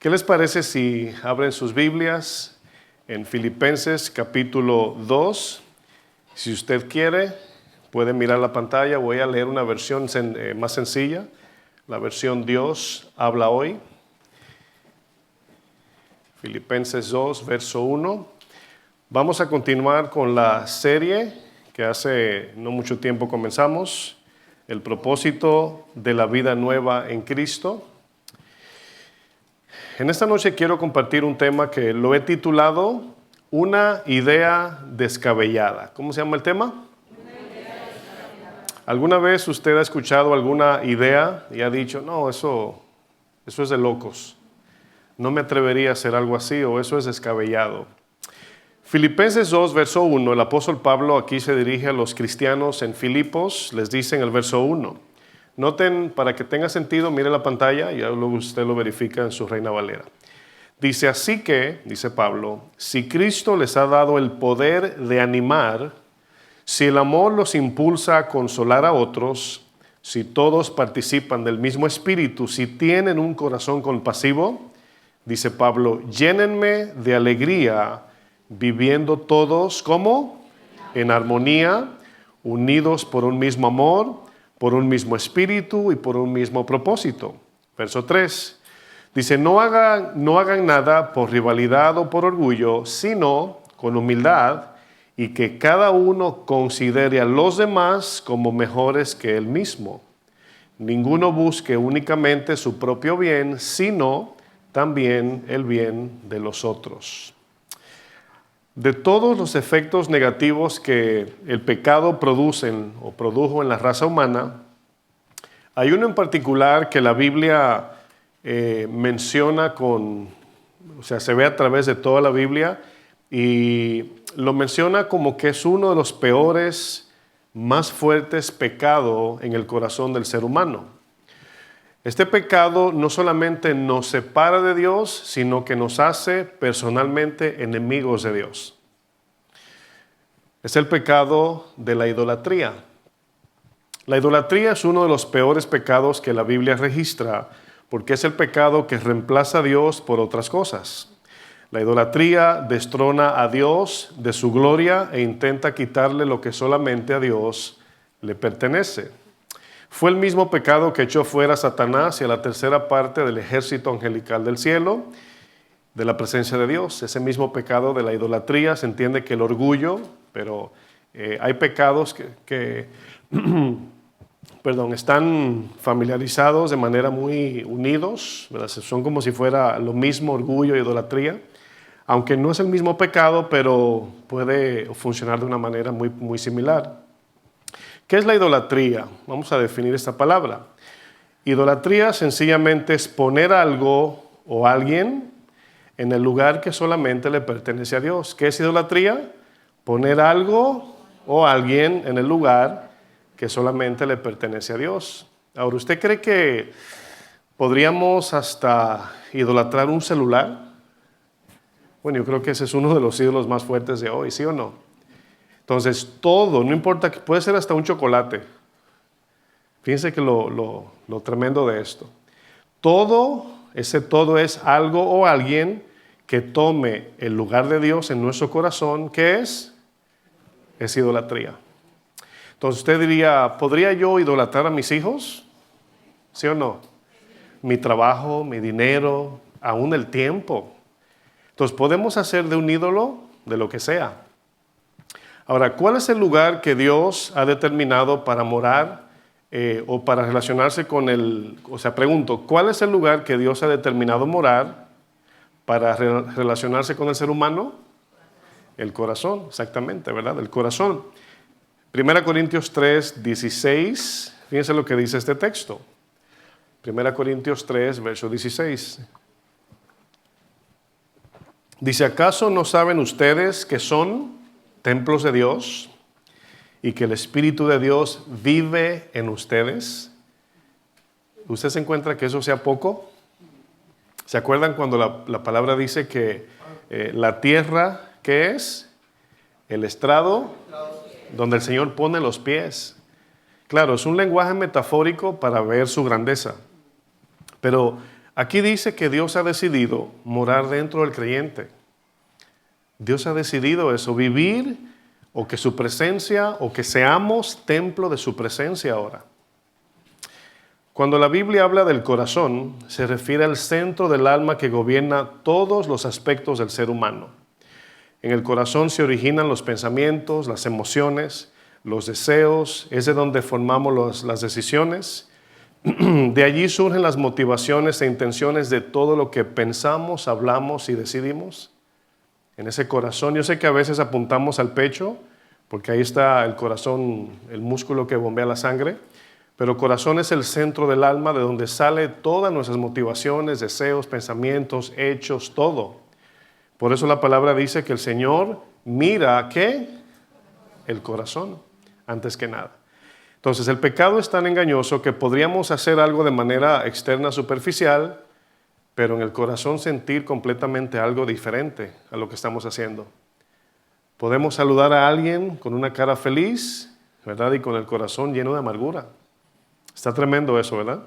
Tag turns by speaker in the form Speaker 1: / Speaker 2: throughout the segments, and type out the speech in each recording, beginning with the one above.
Speaker 1: ¿Qué les parece si abren sus Biblias en Filipenses capítulo 2? Si usted quiere, puede mirar la pantalla. Voy a leer una versión más sencilla, la versión Dios habla hoy. Filipenses 2, verso 1. Vamos a continuar con la serie que hace no mucho tiempo comenzamos, el propósito de la vida nueva en Cristo. En esta noche quiero compartir un tema que lo he titulado Una idea descabellada. ¿Cómo se llama el tema? ¿Alguna vez usted ha escuchado alguna idea y ha dicho, no, eso es de locos? No me atrevería a hacer algo así, o eso es descabellado. Filipenses 2, verso 1, el apóstol Pablo aquí se dirige a los cristianos en Filipos, les dice en el verso 1. Noten, para que tenga sentido, mire la pantalla y luego usted lo verifica en su Reina Valera. Dice, así que, dice Pablo, si Cristo les ha dado el poder de animar, si el amor los impulsa a consolar a otros, si todos participan del mismo espíritu, si tienen un corazón compasivo, dice Pablo, llénenme de alegría, viviendo todos, ¿cómo? En armonía, unidos por un mismo amor, por un mismo espíritu y por un mismo propósito. Verso 3. Dice, no hagan nada por rivalidad o por orgullo, sino con humildad, y que cada uno considere a los demás como mejores que él mismo. Ninguno busque únicamente su propio bien, sino también el bien de los otros. De todos los efectos negativos que el pecado produjo en la raza humana, hay uno en particular que la Biblia menciona se ve a través de toda la Biblia y lo menciona como que es uno de los peores, más fuertes pecados en el corazón del ser humano. Este pecado no solamente nos separa de Dios, sino que nos hace personalmente enemigos de Dios. Es el pecado de la idolatría. La idolatría es uno de los peores pecados que la Biblia registra, porque es el pecado que reemplaza a Dios por otras cosas. La idolatría destrona a Dios de su gloria e intenta quitarle lo que solamente a Dios le pertenece. Fue el mismo pecado que echó fuera a Satanás y a la tercera parte del ejército angelical del cielo, de la presencia de Dios. Ese mismo pecado de la idolatría, se entiende que el orgullo, pero hay pecados que están familiarizados de manera muy unidos, ¿verdad? Son como si fuera lo mismo orgullo e idolatría, aunque no es el mismo pecado, pero puede funcionar de una manera muy, muy similar. ¿Qué es la idolatría? Vamos a definir esta palabra. Idolatría sencillamente es poner algo o alguien en el lugar que solamente le pertenece a Dios. ¿Qué es idolatría? Poner algo o alguien en el lugar que solamente le pertenece a Dios. Ahora, ¿usted cree que podríamos hasta idolatrar un celular? Bueno, yo creo que ese es uno de los ídolos más fuertes de hoy, ¿sí o no? Entonces, todo, no importa, puede ser hasta un chocolate. Fíjense que lo tremendo de esto. Todo es algo o alguien que tome el lugar de Dios en nuestro corazón. ¿Qué es? Es idolatría. Entonces usted diría, ¿podría yo idolatrar a mis hijos? ¿Sí o no? Mi trabajo, mi dinero, aún el tiempo. Entonces podemos hacer de un ídolo de lo que sea. Ahora, ¿cuál es el lugar que Dios ha determinado para morar o para relacionarse con él? O sea, pregunto, ¿cuál es el lugar que Dios ha determinado morar para relacionarse con el ser humano? El corazón, exactamente, ¿verdad? El corazón. 1 Corintios 3, 16, fíjense lo que dice este texto. 1 Corintios 3, verso 16. Dice, ¿acaso no saben ustedes que son templos de Dios y que el Espíritu de Dios vive en ustedes? ¿Usted se encuentra que eso sea poco? ¿Se acuerdan cuando la palabra dice que la tierra, ¿qué es? El estrado donde el Señor pone los pies. Claro, es un lenguaje metafórico para ver su grandeza. Pero Aquí dice que Dios ha decidido morar dentro del creyente. Dios ha decidido eso, vivir o que su presencia o que seamos templo de su presencia ahora. Cuando la Biblia habla del corazón, se refiere al centro del alma que gobierna todos los aspectos del ser humano. En el corazón se originan los pensamientos, las emociones, los deseos, es de donde formamos las decisiones. De allí surgen las motivaciones e intenciones de todo lo que pensamos, hablamos y decidimos. En ese corazón, yo sé que a veces apuntamos al pecho, porque ahí está el corazón, el músculo que bombea la sangre, pero el corazón es el centro del alma de donde sale todas nuestras motivaciones, deseos, pensamientos, hechos, todo. Por eso la palabra dice que el Señor mira, ¿qué? El corazón, antes que nada. Entonces el pecado es tan engañoso que podríamos hacer algo de manera externa, superficial, pero en el corazón sentir completamente algo diferente a lo que estamos haciendo. Podemos saludar a alguien con una cara feliz, ¿verdad? Y con el corazón lleno de amargura. Está tremendo eso, ¿verdad?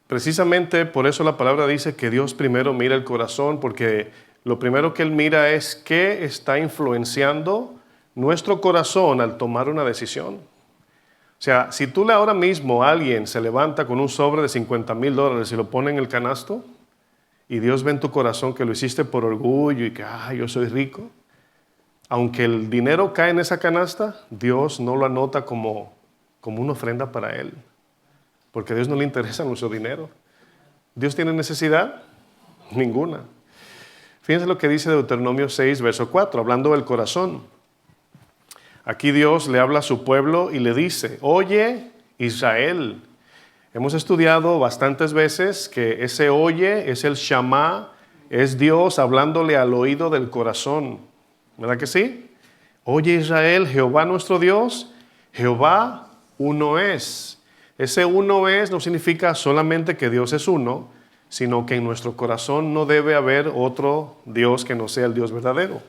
Speaker 1: Precisamente por eso la palabra dice que Dios primero mira el corazón, porque lo primero que Él mira es qué está influenciando nuestro corazón al tomar una decisión. O sea, si tú ahora mismo alguien se levanta con un sobre de $50,000 y lo pone en el canasto, y Dios ve en tu corazón que lo hiciste por orgullo y que, yo soy rico, aunque el dinero cae en esa canasta, Dios no lo anota como una ofrenda para Él, porque a Dios no le interesa nuestro dinero. ¿Dios tiene necesidad? Ninguna. Fíjense lo que dice Deuteronomio 6, verso 4, hablando del corazón. Aquí Dios le habla a su pueblo y le dice, oye Israel. Hemos estudiado bastantes veces que ese oye es el Shama, es Dios hablándole al oído del corazón. ¿Verdad que sí? Oye Israel, Jehová nuestro Dios, Jehová uno es. Ese uno es no significa solamente que Dios es uno, sino que en nuestro corazón no debe haber otro Dios que no sea el Dios verdadero.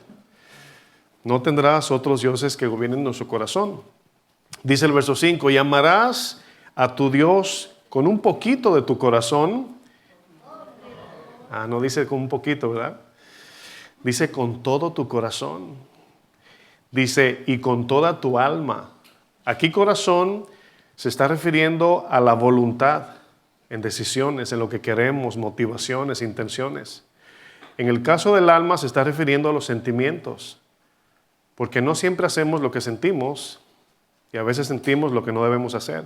Speaker 1: No tendrás otros dioses que gobiernen nuestro corazón. Dice el verso 5, y amarás a tu Dios con un poquito de tu corazón. No dice con un poquito, ¿verdad? Dice con todo tu corazón. Dice y con toda tu alma. Aquí corazón se está refiriendo a la voluntad en decisiones, en lo que queremos, motivaciones, intenciones. En el caso del alma se está refiriendo a los sentimientos, porque no siempre hacemos lo que sentimos y a veces sentimos lo que no debemos hacer.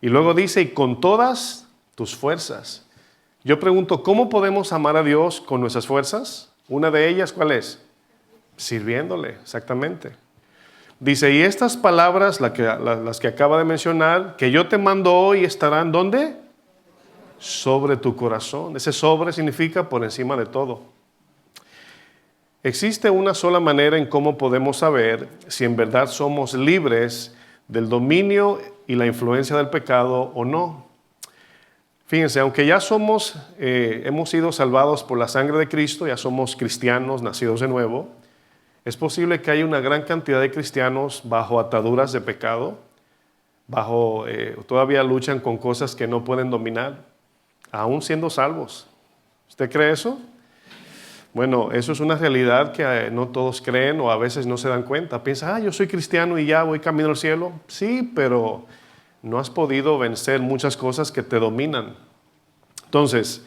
Speaker 1: Y luego dice, y con todas tus fuerzas. Yo pregunto, ¿cómo podemos amar a Dios con nuestras fuerzas? Una de ellas, ¿cuál es? Sirviéndole, exactamente. Dice, y estas palabras, las que acaba de mencionar, que yo te mando hoy estarán, ¿dónde? Sobre tu corazón. Ese sobre significa por encima de todo. Existe una sola manera en cómo podemos saber si en verdad somos libres del dominio y la influencia del pecado o no. Fíjense, aunque ya hemos sido salvados por la sangre de Cristo, ya somos cristianos nacidos de nuevo, es posible que haya una gran cantidad de cristianos bajo ataduras de pecado, todavía luchan con cosas que no pueden dominar, aún siendo salvos. ¿Usted cree eso? Bueno, eso es una realidad que no todos creen o a veces no se dan cuenta. Piensa, yo soy cristiano y ya voy camino al cielo. Sí, pero no has podido vencer muchas cosas que te dominan. Entonces,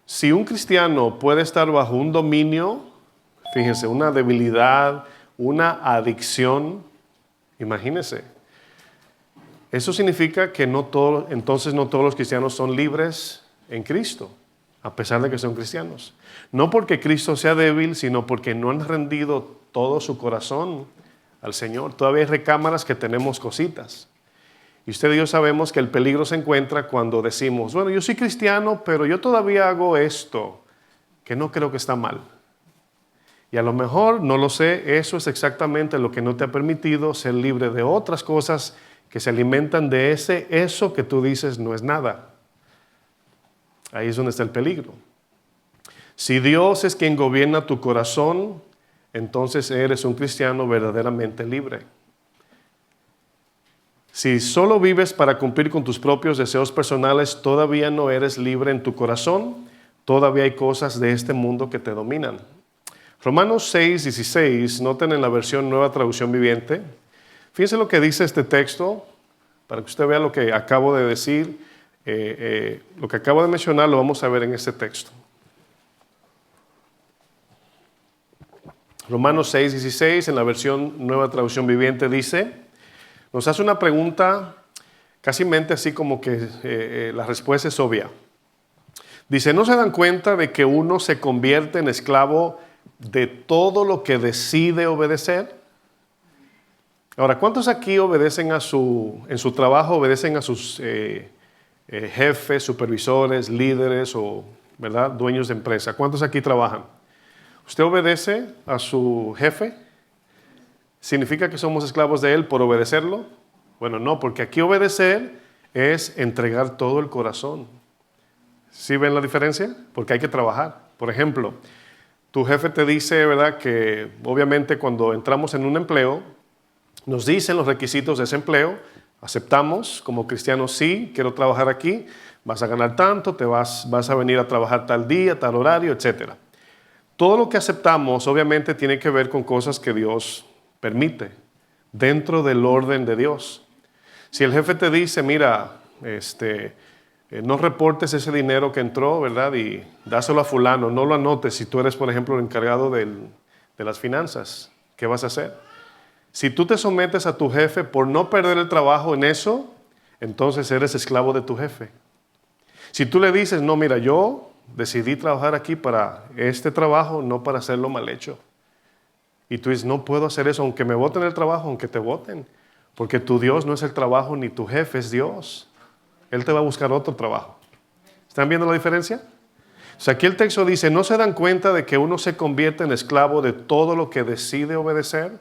Speaker 1: si un cristiano puede estar bajo un dominio, fíjense, una debilidad, una adicción, imagínense. Eso significa que entonces no todos los cristianos son libres en Cristo, a pesar de que son cristianos. No porque Cristo sea débil, sino porque no han rendido todo su corazón al Señor. Todavía hay recámaras que tenemos cositas. Y usted y yo sabemos que el peligro se encuentra cuando decimos, bueno, yo soy cristiano, pero yo todavía hago esto, que no creo que está mal. Y a lo mejor, no lo sé, eso es exactamente lo que no te ha permitido ser libre de otras cosas que se alimentan de eso que tú dices no es nada. Ahí es donde está el peligro. Si Dios es quien gobierna tu corazón, entonces eres un cristiano verdaderamente libre. Si solo vives para cumplir con tus propios deseos personales, todavía no eres libre en tu corazón, todavía hay cosas de este mundo que te dominan. Romanos 6:16, noten en la versión Nueva Traducción Viviente. Fíjense lo que dice este texto, para que usted vea lo que acabo de decir, lo que acabo de mencionar lo vamos a ver en este texto. Romanos 6:16, en la versión Nueva Traducción Viviente, dice, nos hace una pregunta casi mente así como que la respuesta es obvia. Dice, ¿no se dan cuenta de que uno se convierte en esclavo de todo lo que decide obedecer? Ahora, ¿cuántos aquí obedecen en su trabajo, obedecen a sus jefes, supervisores, líderes o, ¿verdad?, dueños de empresa? ¿Cuántos aquí trabajan? ¿Usted obedece a su jefe? ¿Significa que somos esclavos de él por obedecerlo? Bueno, no, porque aquí obedecer es entregar todo el corazón. ¿Sí ven la diferencia? Porque hay que trabajar. Por ejemplo, tu jefe te dice, ¿verdad?, que obviamente cuando entramos en un empleo, nos dicen los requisitos de ese empleo, aceptamos como cristianos, sí, quiero trabajar aquí, vas a ganar tanto, vas a venir a trabajar tal día, tal horario, etc. Todo lo que aceptamos obviamente tiene que ver con cosas que Dios permite, dentro del orden de Dios. Si el jefe te dice, mira, no reportes ese dinero que entró, ¿verdad?, y dáselo a fulano, no lo anotes si tú eres, por ejemplo, el encargado de las finanzas, ¿qué vas a hacer? Si tú te sometes a tu jefe por no perder el trabajo en eso, entonces eres esclavo de tu jefe. Si tú le dices, no, mira, yo decidí trabajar aquí para este trabajo, no para hacerlo mal hecho. Y tú dices, no puedo hacer eso, aunque me voten el trabajo, aunque te voten. Porque tu Dios no es el trabajo, ni tu jefe es Dios. Él te va a buscar otro trabajo. ¿Están viendo la diferencia? O sea, aquí el texto dice, ¿no se dan cuenta de que uno se convierte en esclavo de todo lo que decide obedecer?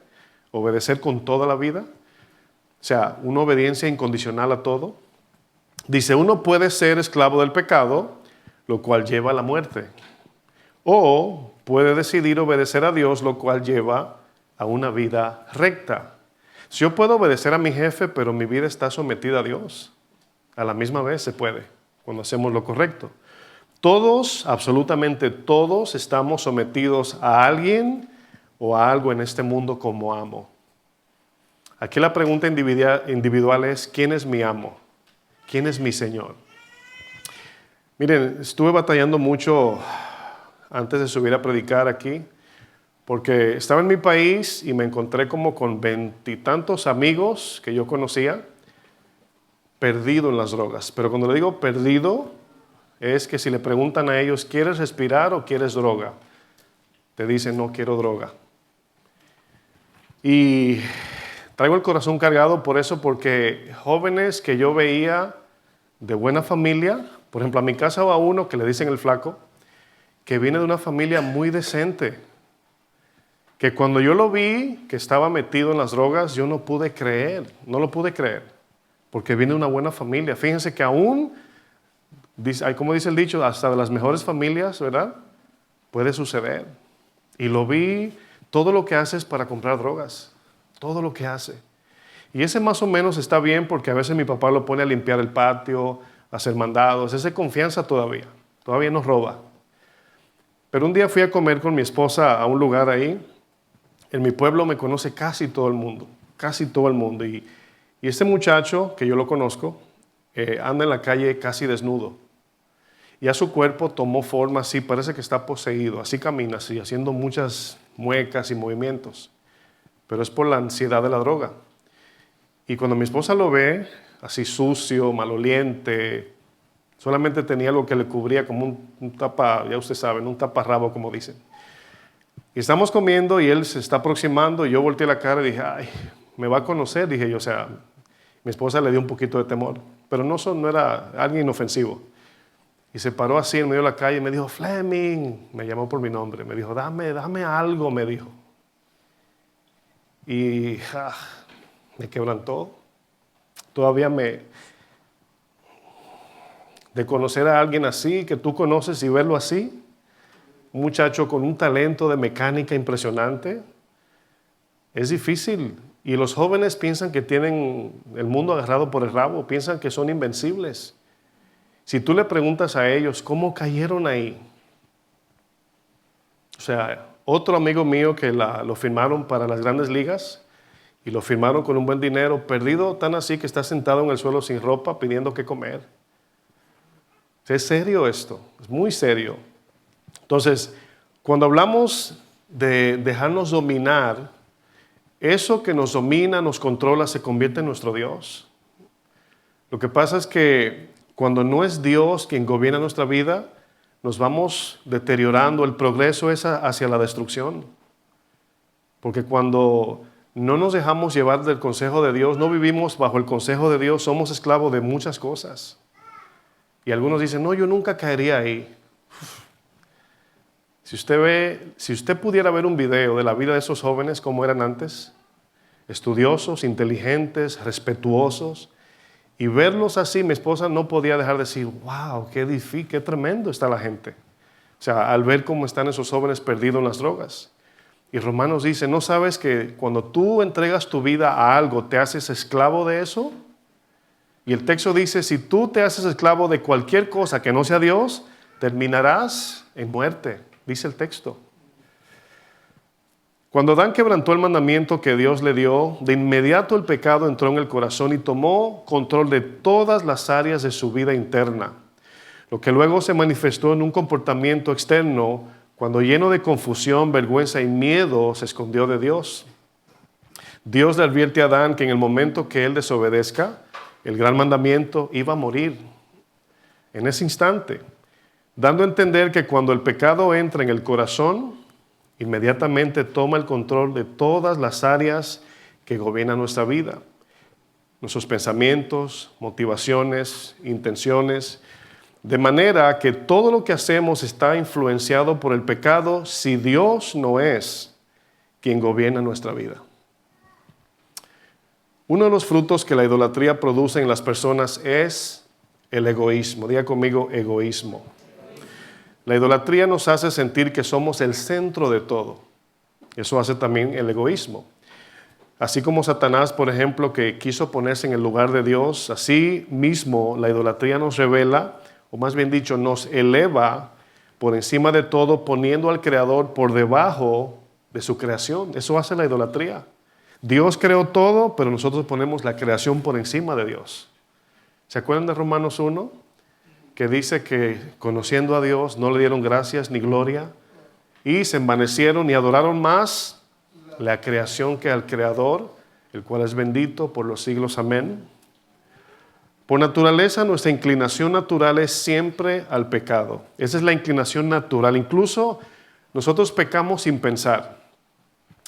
Speaker 1: Obedecer con toda la vida. O sea, una obediencia incondicional a todo. Dice, uno puede ser esclavo del pecado, lo cual lleva a la muerte. O puede decidir obedecer a Dios, lo cual lleva a una vida recta. Si yo puedo obedecer a mi jefe, pero mi vida está sometida a Dios, a la misma vez se puede, cuando hacemos lo correcto. Todos, absolutamente todos, estamos sometidos a alguien o a algo en este mundo como amo. Aquí la pregunta individual es, ¿quién es mi amo? ¿Quién es mi Señor? Miren, estuve batallando mucho antes de subir a predicar aquí, porque estaba en mi país y me encontré como con 20 y tantos amigos que yo conocía, perdido en las drogas. Pero cuando le digo perdido, es que si le preguntan a ellos, ¿quieres respirar o quieres droga? Te dicen, no quiero droga. Y traigo el corazón cargado por eso, porque jóvenes que yo veía de buena familia, por ejemplo, a mi casa va uno que le dicen el flaco, que viene de una familia muy decente, que cuando yo lo vi que estaba metido en las drogas, yo no pude creer, no lo pude creer, porque viene de una buena familia. Fíjense que aún, como dice el dicho, hasta de las mejores familias, ¿verdad?, puede suceder. Y lo vi, todo lo que hace es para comprar drogas, todo lo que hace. Y ese más o menos está bien, porque a veces mi papá lo pone a limpiar el patio, a hacer mandados, esa confianza todavía nos roba. Pero un día fui a comer con mi esposa a un lugar ahí. En mi pueblo me conoce casi todo el mundo. Y este muchacho, que yo lo conozco, anda en la calle casi desnudo. Ya su cuerpo tomó forma así, parece que está poseído. Así camina, así, haciendo muchas muecas y movimientos. Pero es por la ansiedad de la droga. Y cuando mi esposa lo ve, así sucio, maloliente, solamente tenía algo que le cubría como un tapa, ya ustedes saben, un taparrabo, como dicen. Y estamos comiendo y él se está aproximando y yo volteé la cara y dije, ay, me va a conocer, dije yo. O sea, mi esposa le dio un poquito de temor, pero no era alguien inofensivo. Y se paró así en medio de la calle y me dijo, Fleming, me llamó por mi nombre, me dijo, dame algo, me dijo. Y me quebrantó. Todavía de conocer a alguien así, que tú conoces, y verlo así, un muchacho con un talento de mecánica impresionante, es difícil. Y los jóvenes piensan que tienen el mundo agarrado por el rabo, piensan que son invencibles. Si tú le preguntas a ellos, ¿cómo cayeron ahí? O sea, otro amigo mío que lo firmaron para las grandes ligas y lo firmaron con un buen dinero, perdido tan así que está sentado en el suelo sin ropa pidiendo qué comer. Es serio esto, es muy serio. Entonces, cuando hablamos de dejarnos dominar, eso que nos domina, nos controla, se convierte en nuestro Dios. Lo que pasa es que cuando no es Dios quien gobierna nuestra vida, nos vamos deteriorando, el progreso es hacia la destrucción. Porque cuando no nos dejamos llevar del consejo de Dios, no vivimos bajo el consejo de Dios, somos esclavos de muchas cosas. Y algunos dicen, no, yo nunca caería ahí. Si usted pudiera ver un video de la vida de esos jóvenes como eran antes, estudiosos, inteligentes, respetuosos, y verlos así, mi esposa no podía dejar de decir, wow, qué difícil, qué tremendo está la gente. O sea, al ver cómo están esos jóvenes perdidos en las drogas. Y Romanos dice, ¿no sabes que cuando tú entregas tu vida a algo, te haces esclavo de eso? Y el texto dice, si tú te haces esclavo de cualquier cosa que no sea Dios, terminarás en muerte, dice el texto. Cuando Adán quebrantó el mandamiento que Dios le dio, de inmediato el pecado entró en el corazón y tomó control de todas las áreas de su vida interna, lo que luego se manifestó en un comportamiento externo cuando lleno de confusión, vergüenza y miedo se escondió de Dios. Dios le advierte a Adán que en el momento que él desobedezca, el gran mandamiento iba a morir en ese instante, dando a entender que cuando el pecado entra en el corazón, inmediatamente toma el control de todas las áreas que gobiernan nuestra vida, nuestros pensamientos, motivaciones, intenciones, de manera que todo lo que hacemos está influenciado por el pecado si Dios no es quien gobierna nuestra vida. Uno de los frutos que la idolatría produce en las personas es el egoísmo. Diga conmigo, egoísmo. La idolatría nos hace sentir que somos el centro de todo. Eso hace también el egoísmo. Así como Satanás, por ejemplo, que quiso ponerse en el lugar de Dios, así mismo la idolatría nos revela, o más bien dicho, nos eleva por encima de todo, poniendo al Creador por debajo de su creación. Eso hace la idolatría. Dios creó todo, pero nosotros ponemos la creación por encima de Dios. ¿Se acuerdan de Romanos 1? Que dice que conociendo a Dios no le dieron gracias ni gloria y se envanecieron y adoraron más la creación que al Creador, el cual es bendito por los siglos. Amén. Por naturaleza, nuestra inclinación natural es siempre al pecado. Esa es la inclinación natural. Incluso nosotros pecamos sin pensar.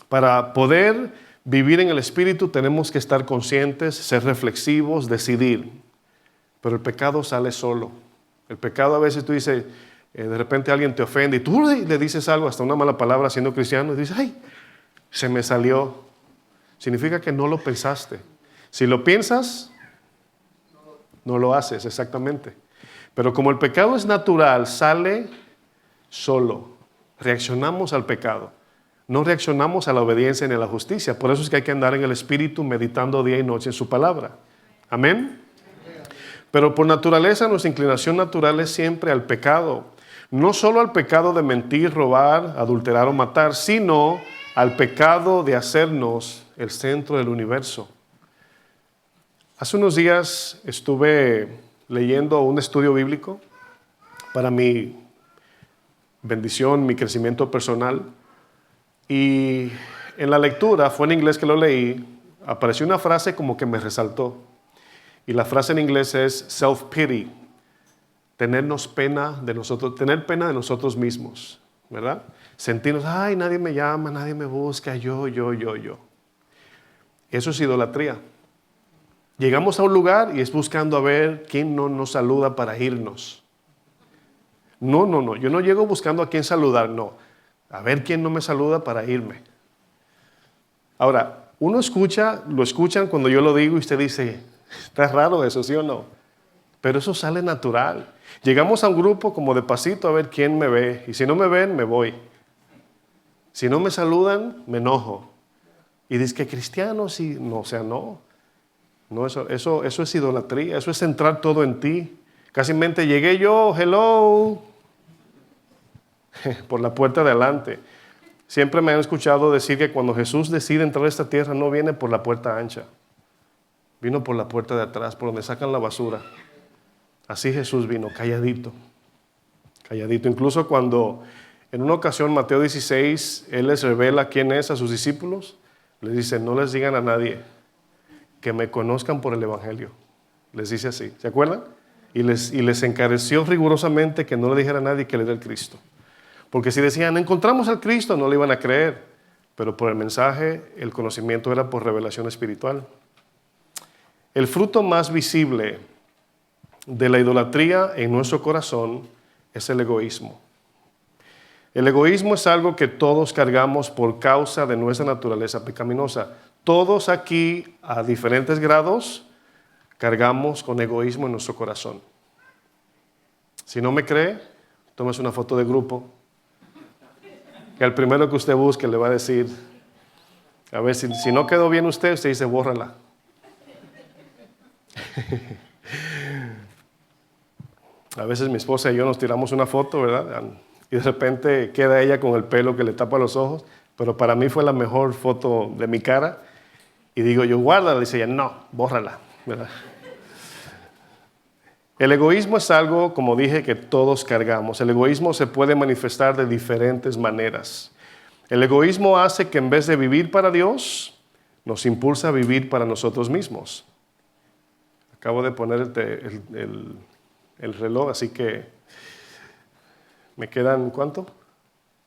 Speaker 1: Para poder vivir en el Espíritu tenemos que estar conscientes, ser reflexivos, decidir. Pero el pecado sale solo. El pecado a veces tú dices, de repente alguien te ofende y tú le dices algo, hasta una mala palabra siendo cristiano, y dices, ay, se me salió. Significa que no lo pensaste. Si lo piensas, no lo haces, exactamente. Pero como el pecado es natural, sale solo. Reaccionamos al pecado. No reaccionamos a la obediencia ni a la justicia. Por eso es que hay que andar en el Espíritu meditando día y noche en su palabra. Amén. Pero por naturaleza, nuestra inclinación natural es siempre al pecado. No solo al pecado de mentir, robar, adulterar o matar, sino al pecado de hacernos el centro del universo. Hace unos días estuve leyendo un estudio bíblico para mi bendición, mi crecimiento personal. Y en la lectura, fue en inglés que lo leí, apareció una frase como que me resaltó. Y la frase en inglés es self-pity, tener pena de nosotros mismos, ¿verdad? Sentirnos, ay, nadie me llama, nadie me busca, yo. Eso es idolatría. Llegamos a un lugar y es buscando a ver quién no nos saluda para irnos. No, yo no llego buscando a quién saludar, no. A ver quién no me saluda para irme. Ahora, lo escuchan cuando yo lo digo y usted dice, está raro eso, ¿sí o no? Pero eso sale natural. Llegamos a un grupo como de pasito a ver quién me ve. Y si no me ven, me voy. Si no me saludan, me enojo. Y dice que cristianos y no, o sea, no. No, eso es idolatría, eso es centrar todo en ti. Casi mente llegué yo, hello, por la puerta de adelante. Siempre me han escuchado decir que cuando Jesús decide entrar a esta tierra no viene por la puerta ancha. Vino por la puerta de atrás, por donde sacan la basura. Así Jesús vino, calladito. Calladito. Incluso cuando en una ocasión, Mateo 16, Él les revela quién es a sus discípulos, les dice, no les digan a nadie que me conozcan por el Evangelio. Les dice así, ¿se acuerdan? Y les encareció rigurosamente que no le dijera a nadie que Él era el Cristo. Porque si decían, encontramos al Cristo, no le iban a creer. Pero por el mensaje, el conocimiento era por revelación espiritual. El fruto más visible de la idolatría en nuestro corazón es el egoísmo. El egoísmo es algo que todos cargamos por causa de nuestra naturaleza pecaminosa. Todos aquí, a diferentes grados, cargamos con egoísmo en nuestro corazón. Si no me cree, tómese una foto de grupo. Que al primero que usted busque le va a decir, a ver, si no quedó bien usted dice, bórrala. A veces mi esposa y yo nos tiramos una foto, ¿verdad? Y de repente queda ella con el pelo que le tapa los ojos, pero para mí fue la mejor foto de mi cara. Y digo yo, guárdala. Dice ella, no, bórrala, ¿verdad? El egoísmo es algo, como dije, que todos cargamos. El egoísmo se puede manifestar de diferentes maneras. El egoísmo hace que en vez de vivir para Dios, nos impulsa a vivir para nosotros mismos. Acabo de poner el reloj, así que me quedan, ¿cuánto?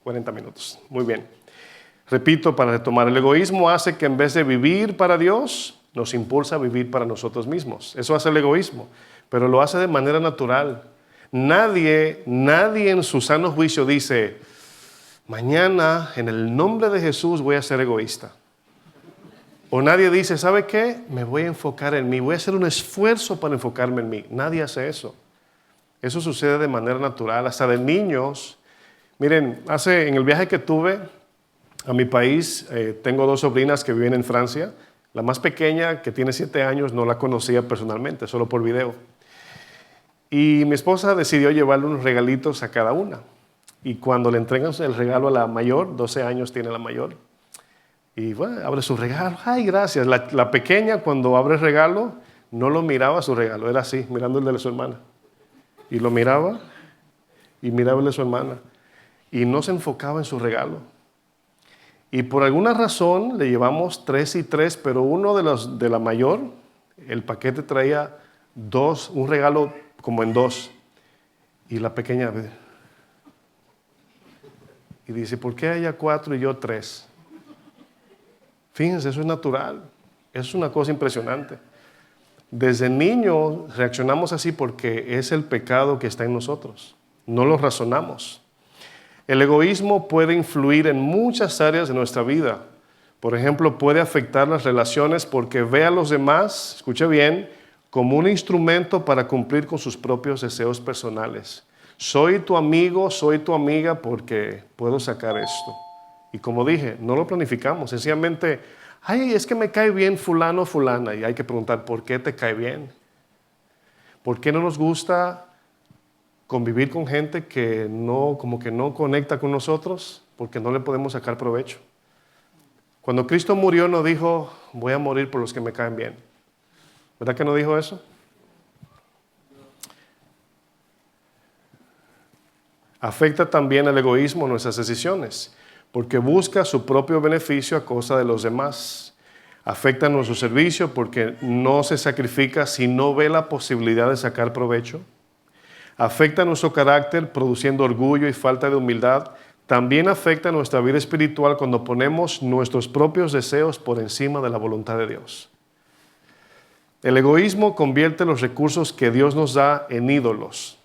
Speaker 1: 40 minutos. Muy bien. Repito, para retomar, el egoísmo hace que en vez de vivir para Dios, nos impulsa a vivir para nosotros mismos. Eso hace el egoísmo, pero lo hace de manera natural. Nadie en su sano juicio dice, mañana en el nombre de Jesús voy a ser egoísta. O nadie dice, ¿sabe qué? Me voy a enfocar en mí, voy a hacer un esfuerzo para enfocarme en mí. Nadie hace eso. Eso sucede de manera natural, hasta de niños. Miren, en el viaje que tuve a mi país, tengo 2 sobrinas que viven en Francia. La más pequeña, que tiene 7 años, no la conocía personalmente, solo por video. Y mi esposa decidió llevarle unos regalitos a cada una. Y cuando le entregan el regalo a la mayor, 12 años tiene la mayor, y bueno, abre su regalo, ay, gracias. La pequeña, cuando abre el regalo, no lo miraba su regalo, era así, mirando el de su hermana. Y lo miraba, y miraba el de su hermana. Y no se enfocaba en su regalo. Y por alguna razón le llevamos 3 y 3, pero uno de la mayor, el paquete traía 2, un regalo como en 2. Y la pequeña, y dice, ¿por qué ella 4 y yo 3? Fíjense, eso es natural. Eso es una cosa impresionante. Desde niño reaccionamos así porque es el pecado que está en nosotros. No lo razonamos. El egoísmo puede influir en muchas áreas de nuestra vida. Por ejemplo, puede afectar las relaciones porque ve a los demás, escuche bien, como un instrumento para cumplir con sus propios deseos personales. Soy tu amigo, soy tu amiga porque puedo sacar esto. Y como dije, no lo planificamos, sencillamente, ay, es que me cae bien fulano o fulana. Y hay que preguntar, ¿por qué te cae bien? ¿Por qué no nos gusta convivir con gente que como que no conecta con nosotros? Porque no le podemos sacar provecho. Cuando Cristo murió no dijo, voy a morir por los que me caen bien. ¿Verdad que no dijo eso? Afecta también el egoísmo nuestras decisiones, porque busca su propio beneficio a costa de los demás. Afecta nuestro servicio porque no se sacrifica si no ve la posibilidad de sacar provecho. Afecta nuestro carácter produciendo orgullo y falta de humildad. También afecta nuestra vida espiritual cuando ponemos nuestros propios deseos por encima de la voluntad de Dios. El egoísmo convierte los recursos que Dios nos da en ídolos.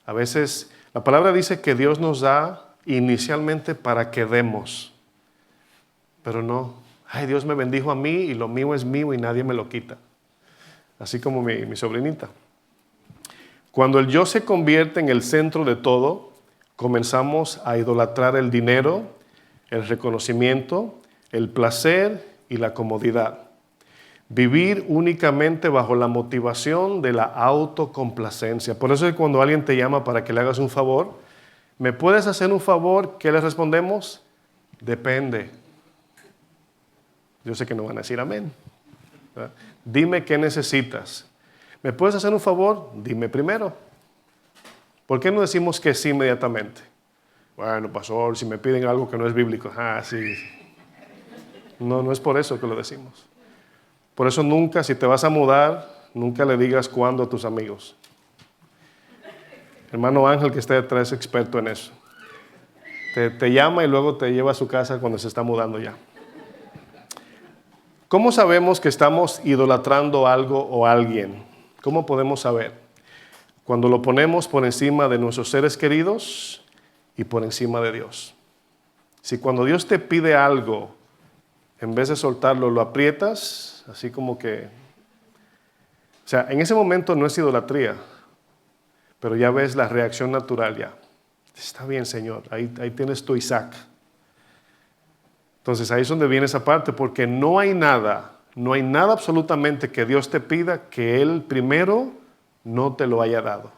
Speaker 1: A veces la palabra dice que Dios nos da inicialmente para que demos, pero no, ay, Dios me bendijo a mí y lo mío es mío y nadie me lo quita, así como mi sobrinita. Cuando el yo se convierte en el centro de todo, comenzamos a idolatrar el dinero, el reconocimiento, el placer y la comodidad. Vivir únicamente bajo la motivación de la autocomplacencia. Por eso es cuando alguien te llama para que le hagas un favor, ¿me puedes hacer un favor? ¿Qué le respondemos? Depende. Yo sé que no van a decir amén. ¿Verdad? Dime qué necesitas. ¿Me puedes hacer un favor? Dime primero. ¿Por qué no decimos que sí inmediatamente? Bueno, pastor, si me piden algo que no es bíblico. Sí. No, no es por eso que lo decimos. Por eso nunca, si te vas a mudar, nunca le digas cuándo a tus amigos. Hermano Ángel, que está detrás, es experto en eso. Te llama y luego te lleva a su casa cuando se está mudando ya. ¿Cómo sabemos que estamos idolatrando algo o alguien? ¿Cómo podemos saber? Cuando lo ponemos por encima de nuestros seres queridos y por encima de Dios. Si cuando Dios te pide algo, en vez de soltarlo, lo aprietas, así como que... O sea, en ese momento no es idolatría, pero ya ves la reacción natural ya. Está bien, Señor, ahí tienes tu Isaac. Entonces ahí es donde viene esa parte, porque no hay nada absolutamente que Dios te pida que Él primero no te lo haya dado.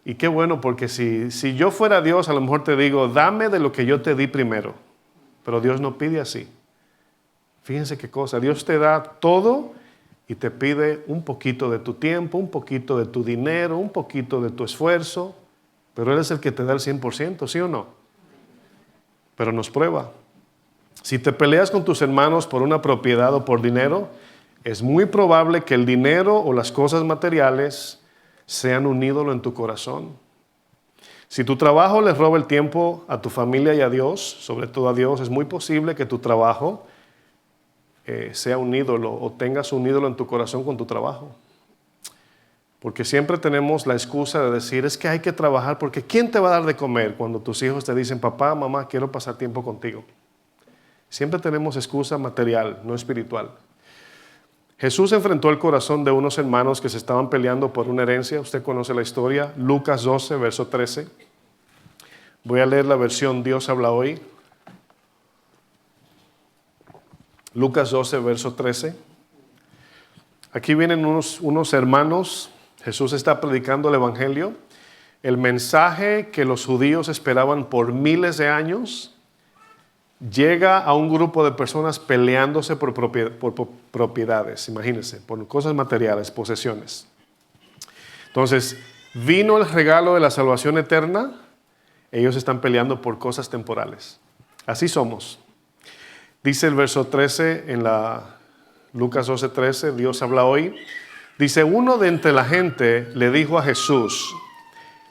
Speaker 1: Y qué bueno, porque si yo fuera Dios, a lo mejor te digo, dame de lo que yo te di primero. Pero Dios no pide así. Fíjense qué cosa, Dios te da todo y te pide un poquito de tu tiempo, un poquito de tu dinero, un poquito de tu esfuerzo, pero Él es el que te da el 100%, ¿sí o no? Pero nos prueba. Si te peleas con tus hermanos por una propiedad o por dinero, es muy probable que el dinero o las cosas materiales sean un ídolo en tu corazón. Si tu trabajo les roba el tiempo a tu familia y a Dios, sobre todo a Dios, es muy posible que tu trabajo sea un ídolo o tengas un ídolo en tu corazón con tu trabajo. Porque siempre tenemos la excusa de decir, es que hay que trabajar, porque ¿quién te va a dar de comer cuando tus hijos te dicen, papá, mamá, quiero pasar tiempo contigo? Siempre tenemos excusa material, no espiritual. Jesús enfrentó el corazón de unos hermanos que se estaban peleando por una herencia. Usted conoce la historia, Lucas 12, verso 13. Voy a leer la versión Dios habla hoy. Lucas 12, verso 13. Aquí vienen unos hermanos. Jesús está predicando el evangelio. El mensaje que los judíos esperaban por miles de años llega a un grupo de personas peleándose por propiedades, imagínense, por cosas materiales, posesiones. Entonces, vino el regalo de la salvación eterna, ellos están peleando por cosas temporales. Así somos. Dice el verso 13 en Lucas 12:13, Dios habla hoy. Dice, uno de entre la gente le dijo a Jesús,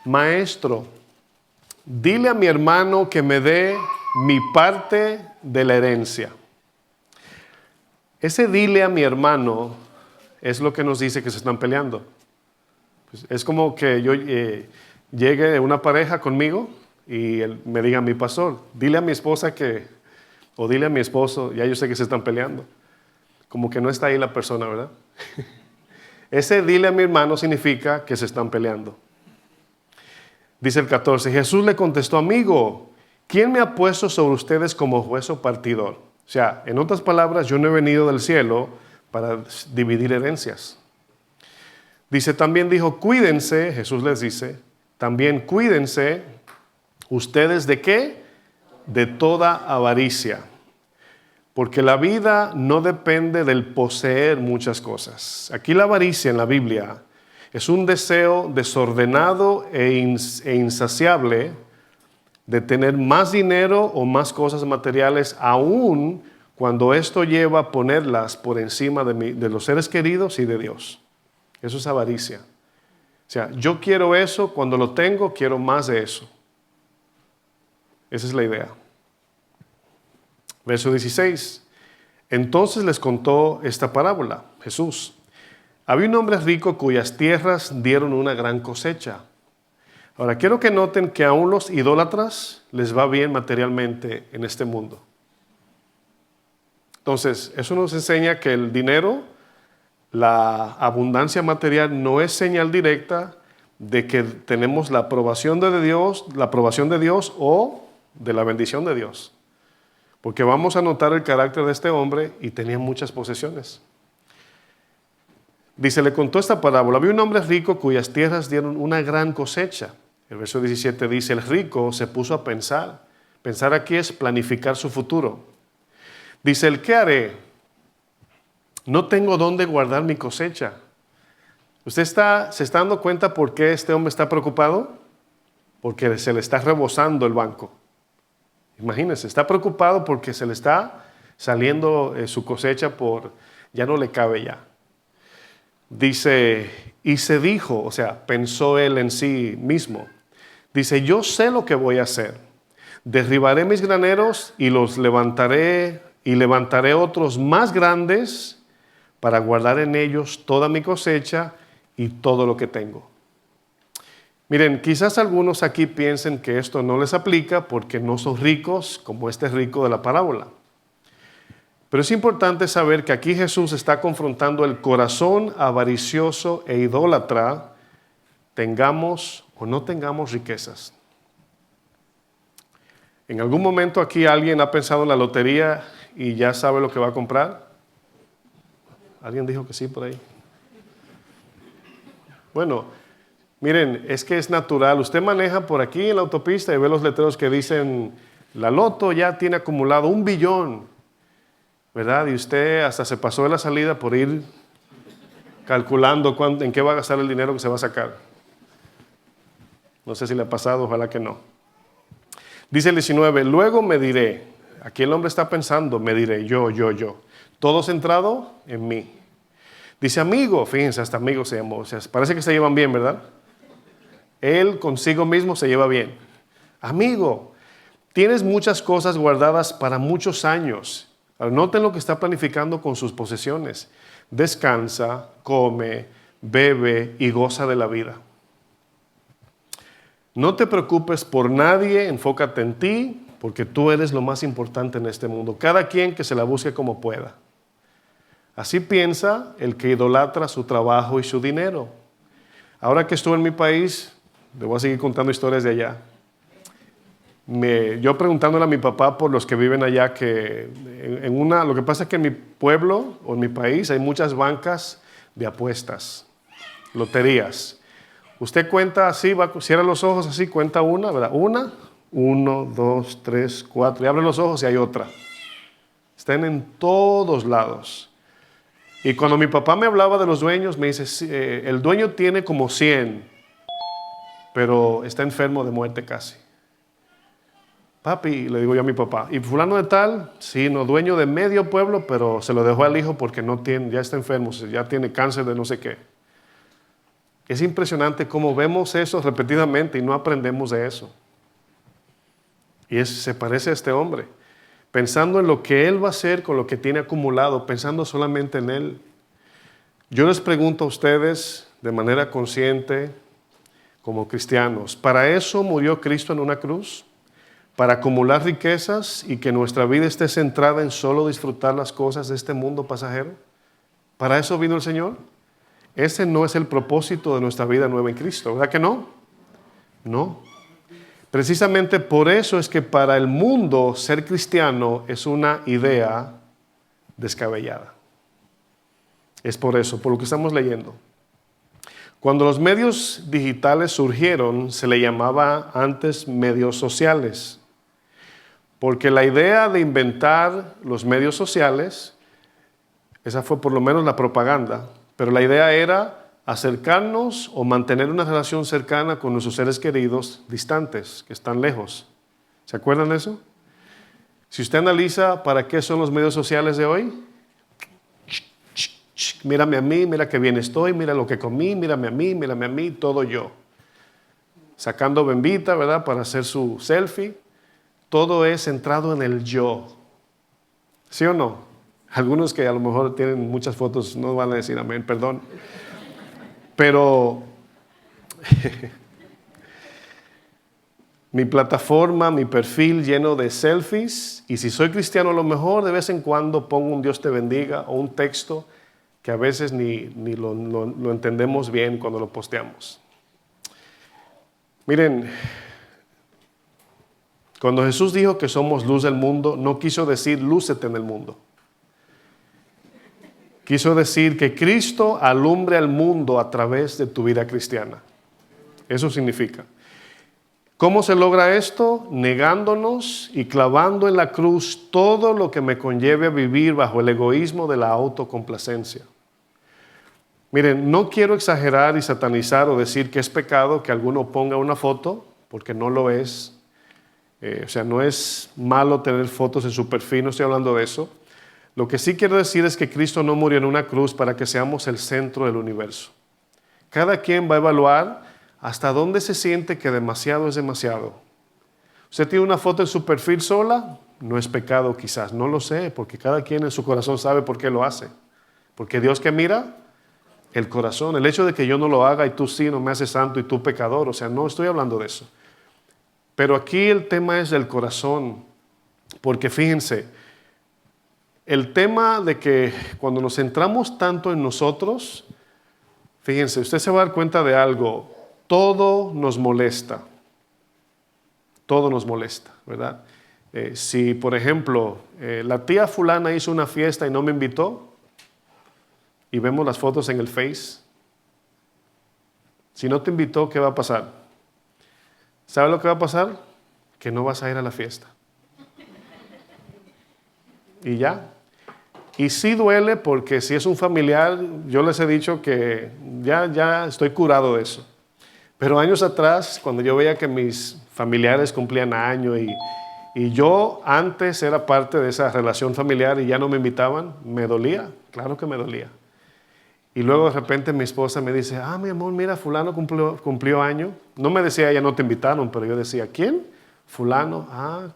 Speaker 1: Maestro, dile a mi hermano que me dé mi parte de la herencia. Ese dile a mi hermano es lo que nos dice que se están peleando. Pues es como que yo llegue una pareja conmigo y él me diga, mi pastor, dile a mi esposa o dile a mi esposo, ya yo sé que se están peleando. Como que no está ahí la persona, ¿verdad? Ese dile a mi hermano significa que se están peleando. Dice el 14, Jesús le contestó, amigo, ¿quién me ha puesto sobre ustedes como juez o partidor? O sea, en otras palabras, yo no he venido del cielo para dividir herencias. Dice, también dijo, cuídense, Jesús les dice, también cuídense ustedes de ¿qué? De toda avaricia. Porque la vida no depende del poseer muchas cosas. Aquí la avaricia en la Biblia es un deseo desordenado e insaciable de tener más dinero o más cosas materiales, aun cuando esto lleva a ponerlas por encima de los seres queridos y de Dios. Eso es avaricia. O sea, yo quiero eso, cuando lo tengo, quiero más de eso. Esa es la idea. Verso 16. Entonces les contó esta parábola, Jesús. Había un hombre rico cuyas tierras dieron una gran cosecha. Ahora, quiero que noten que aún los idólatras les va bien materialmente en este mundo. Entonces, eso nos enseña que el dinero, la abundancia material, no es señal directa de que tenemos la aprobación de Dios o de la bendición de Dios. Porque vamos a notar el carácter de este hombre y tenía muchas posesiones. Dice, le contó esta parábola. Había un hombre rico cuyas tierras dieron una gran cosecha. El verso 17 dice, el rico se puso a pensar. Pensar aquí es planificar su futuro. Dice, ¿el qué haré? No tengo dónde guardar mi cosecha. ¿Usted se está dando cuenta por qué este hombre está preocupado? Porque se le está rebosando el banco. Imagínense, está preocupado porque se le está saliendo su cosecha ya no le cabe ya. Dice, y se dijo, o sea, pensó él en sí mismo. Dice, yo sé lo que voy a hacer. Derribaré mis graneros y los levantaré y levantaré otros más grandes para guardar en ellos toda mi cosecha y todo lo que tengo. Miren, quizás algunos aquí piensen que esto no les aplica porque no son ricos como este rico de la parábola. Pero es importante saber que aquí Jesús está confrontando el corazón avaricioso e idólatra, tengamos o no tengamos riquezas. ¿En algún momento aquí alguien ha pensado en la lotería y ya sabe lo que va a comprar? ¿Alguien dijo que sí por ahí? Bueno, miren, es que es natural. Usted maneja por aquí en la autopista y ve los letreros que dicen, la loto ya tiene acumulado 1 billón, ¿verdad? Y usted hasta se pasó de la salida por ir calculando en qué va a gastar el dinero que se va a sacar. No sé si le ha pasado, ojalá que no. Dice el 19, luego me diré, aquí el hombre está pensando, me diré, yo. Todo centrado en mí. Dice amigo, fíjense, hasta amigo se llamó, o sea, parece que se llevan bien, ¿verdad? Él consigo mismo se lleva bien. Amigo, tienes muchas cosas guardadas para muchos años. Noten lo que está planificando con sus posesiones. Descansa, come, bebe y goza de la vida. No te preocupes por nadie, enfócate en ti, porque tú eres lo más importante en este mundo. Cada quien que se la busque como pueda. Así piensa el que idolatra su trabajo y su dinero. Ahora que estuve en mi país, le voy a seguir contando historias de allá. Yo preguntándole a mi papá por los que viven allá, que lo que pasa es que en mi pueblo o en mi país hay muchas bancas de apuestas, loterías. Usted cuenta así, cierra los ojos así, cuenta una, ¿verdad? 1, 2, 3, 4, y abre los ojos y hay otra. Están en todos lados. Y cuando mi papá me hablaba de los dueños, me dice, el dueño tiene como 100, pero está enfermo de muerte casi. Papi, le digo yo a mi papá, ¿y fulano de tal? Sí, no, dueño de medio pueblo, pero se lo dejó al hijo porque ya está enfermo, ya tiene cáncer de no sé qué. Es impresionante cómo vemos eso repetidamente y no aprendemos de eso. Y se parece a este hombre, pensando en lo que él va a hacer con lo que tiene acumulado, pensando solamente en él. Yo les pregunto a ustedes de manera consciente, como cristianos, ¿para eso murió Cristo en una cruz? ¿Para acumular riquezas y que nuestra vida esté centrada en solo disfrutar las cosas de este mundo pasajero? ¿Para eso vino el Señor? Ese no es el propósito de nuestra vida nueva en Cristo, ¿verdad que no? No. Precisamente por eso es que para el mundo ser cristiano es una idea descabellada. Es por eso, por lo que estamos leyendo. Cuando los medios digitales surgieron, se le llamaba antes medios sociales, porque la idea de inventar los medios sociales, esa fue por lo menos la propaganda, pero la idea era acercarnos o mantener una relación cercana con nuestros seres queridos distantes, que están lejos. ¿Se acuerdan de eso? Si usted analiza para qué son los medios sociales de hoy, mírame a mí, mira qué bien estoy, mira lo que comí, mírame a mí, todo yo. Sacando bembita, ¿verdad? Para hacer su selfie. Todo es centrado en el yo. ¿Sí o no? Algunos que a lo mejor tienen muchas fotos no van a decir amén, perdón. Pero mi plataforma, mi perfil lleno de selfies, y si soy cristiano a lo mejor de vez en cuando pongo un Dios te bendiga o un texto que a veces ni lo entendemos bien cuando lo posteamos. Miren, Cuando Jesús dijo que somos luz del mundo, no quiso decir lúcete en el mundo. Quiso decir que Cristo alumbre al mundo a través de tu vida cristiana. Eso significa. ¿Cómo se logra esto? Negándonos y clavando en la cruz todo lo que me conlleve a vivir bajo el egoísmo de la autocomplacencia. Miren, no quiero exagerar y satanizar o decir que es pecado que alguno ponga una foto, porque no lo es. O sea, no es malo tener fotos en su perfil, no estoy hablando de eso. Lo que sí quiero decir es que Cristo no murió en una cruz para que seamos el centro del universo. Cada quien va a evaluar hasta dónde se siente que demasiado es demasiado. ¿Usted tiene una foto en su perfil sola? No es pecado quizás, no lo sé, porque cada quien en su corazón sabe por qué lo hace. Porque Dios que mira el corazón, el hecho de que yo no lo haga y tú sí, no me haces santo y tú pecador, o sea, no estoy hablando de eso. Pero aquí el tema es del corazón, porque fíjense, el tema de que cuando nos centramos tanto en nosotros, fíjense, usted se va a dar cuenta de algo, todo nos molesta, ¿verdad? Si, por ejemplo, la tía fulana hizo una fiesta y no me invitó, y vemos las fotos en el Face, si no te invitó, ¿qué va a pasar? ¿Sabe lo que va a pasar? Que no vas a ir a la fiesta. Y ya. Y sí duele porque si es un familiar, yo les he dicho que ya estoy curado de eso. Pero años atrás, cuando yo veía que mis familiares cumplían año y yo antes era parte de esa relación familiar y ya no me invitaban, me dolía, claro que me dolía. Y luego de repente mi esposa me dice, mi amor, mira, fulano cumplió año. No me decía ella, no te invitaron, pero yo decía, ¿quién? Fulano.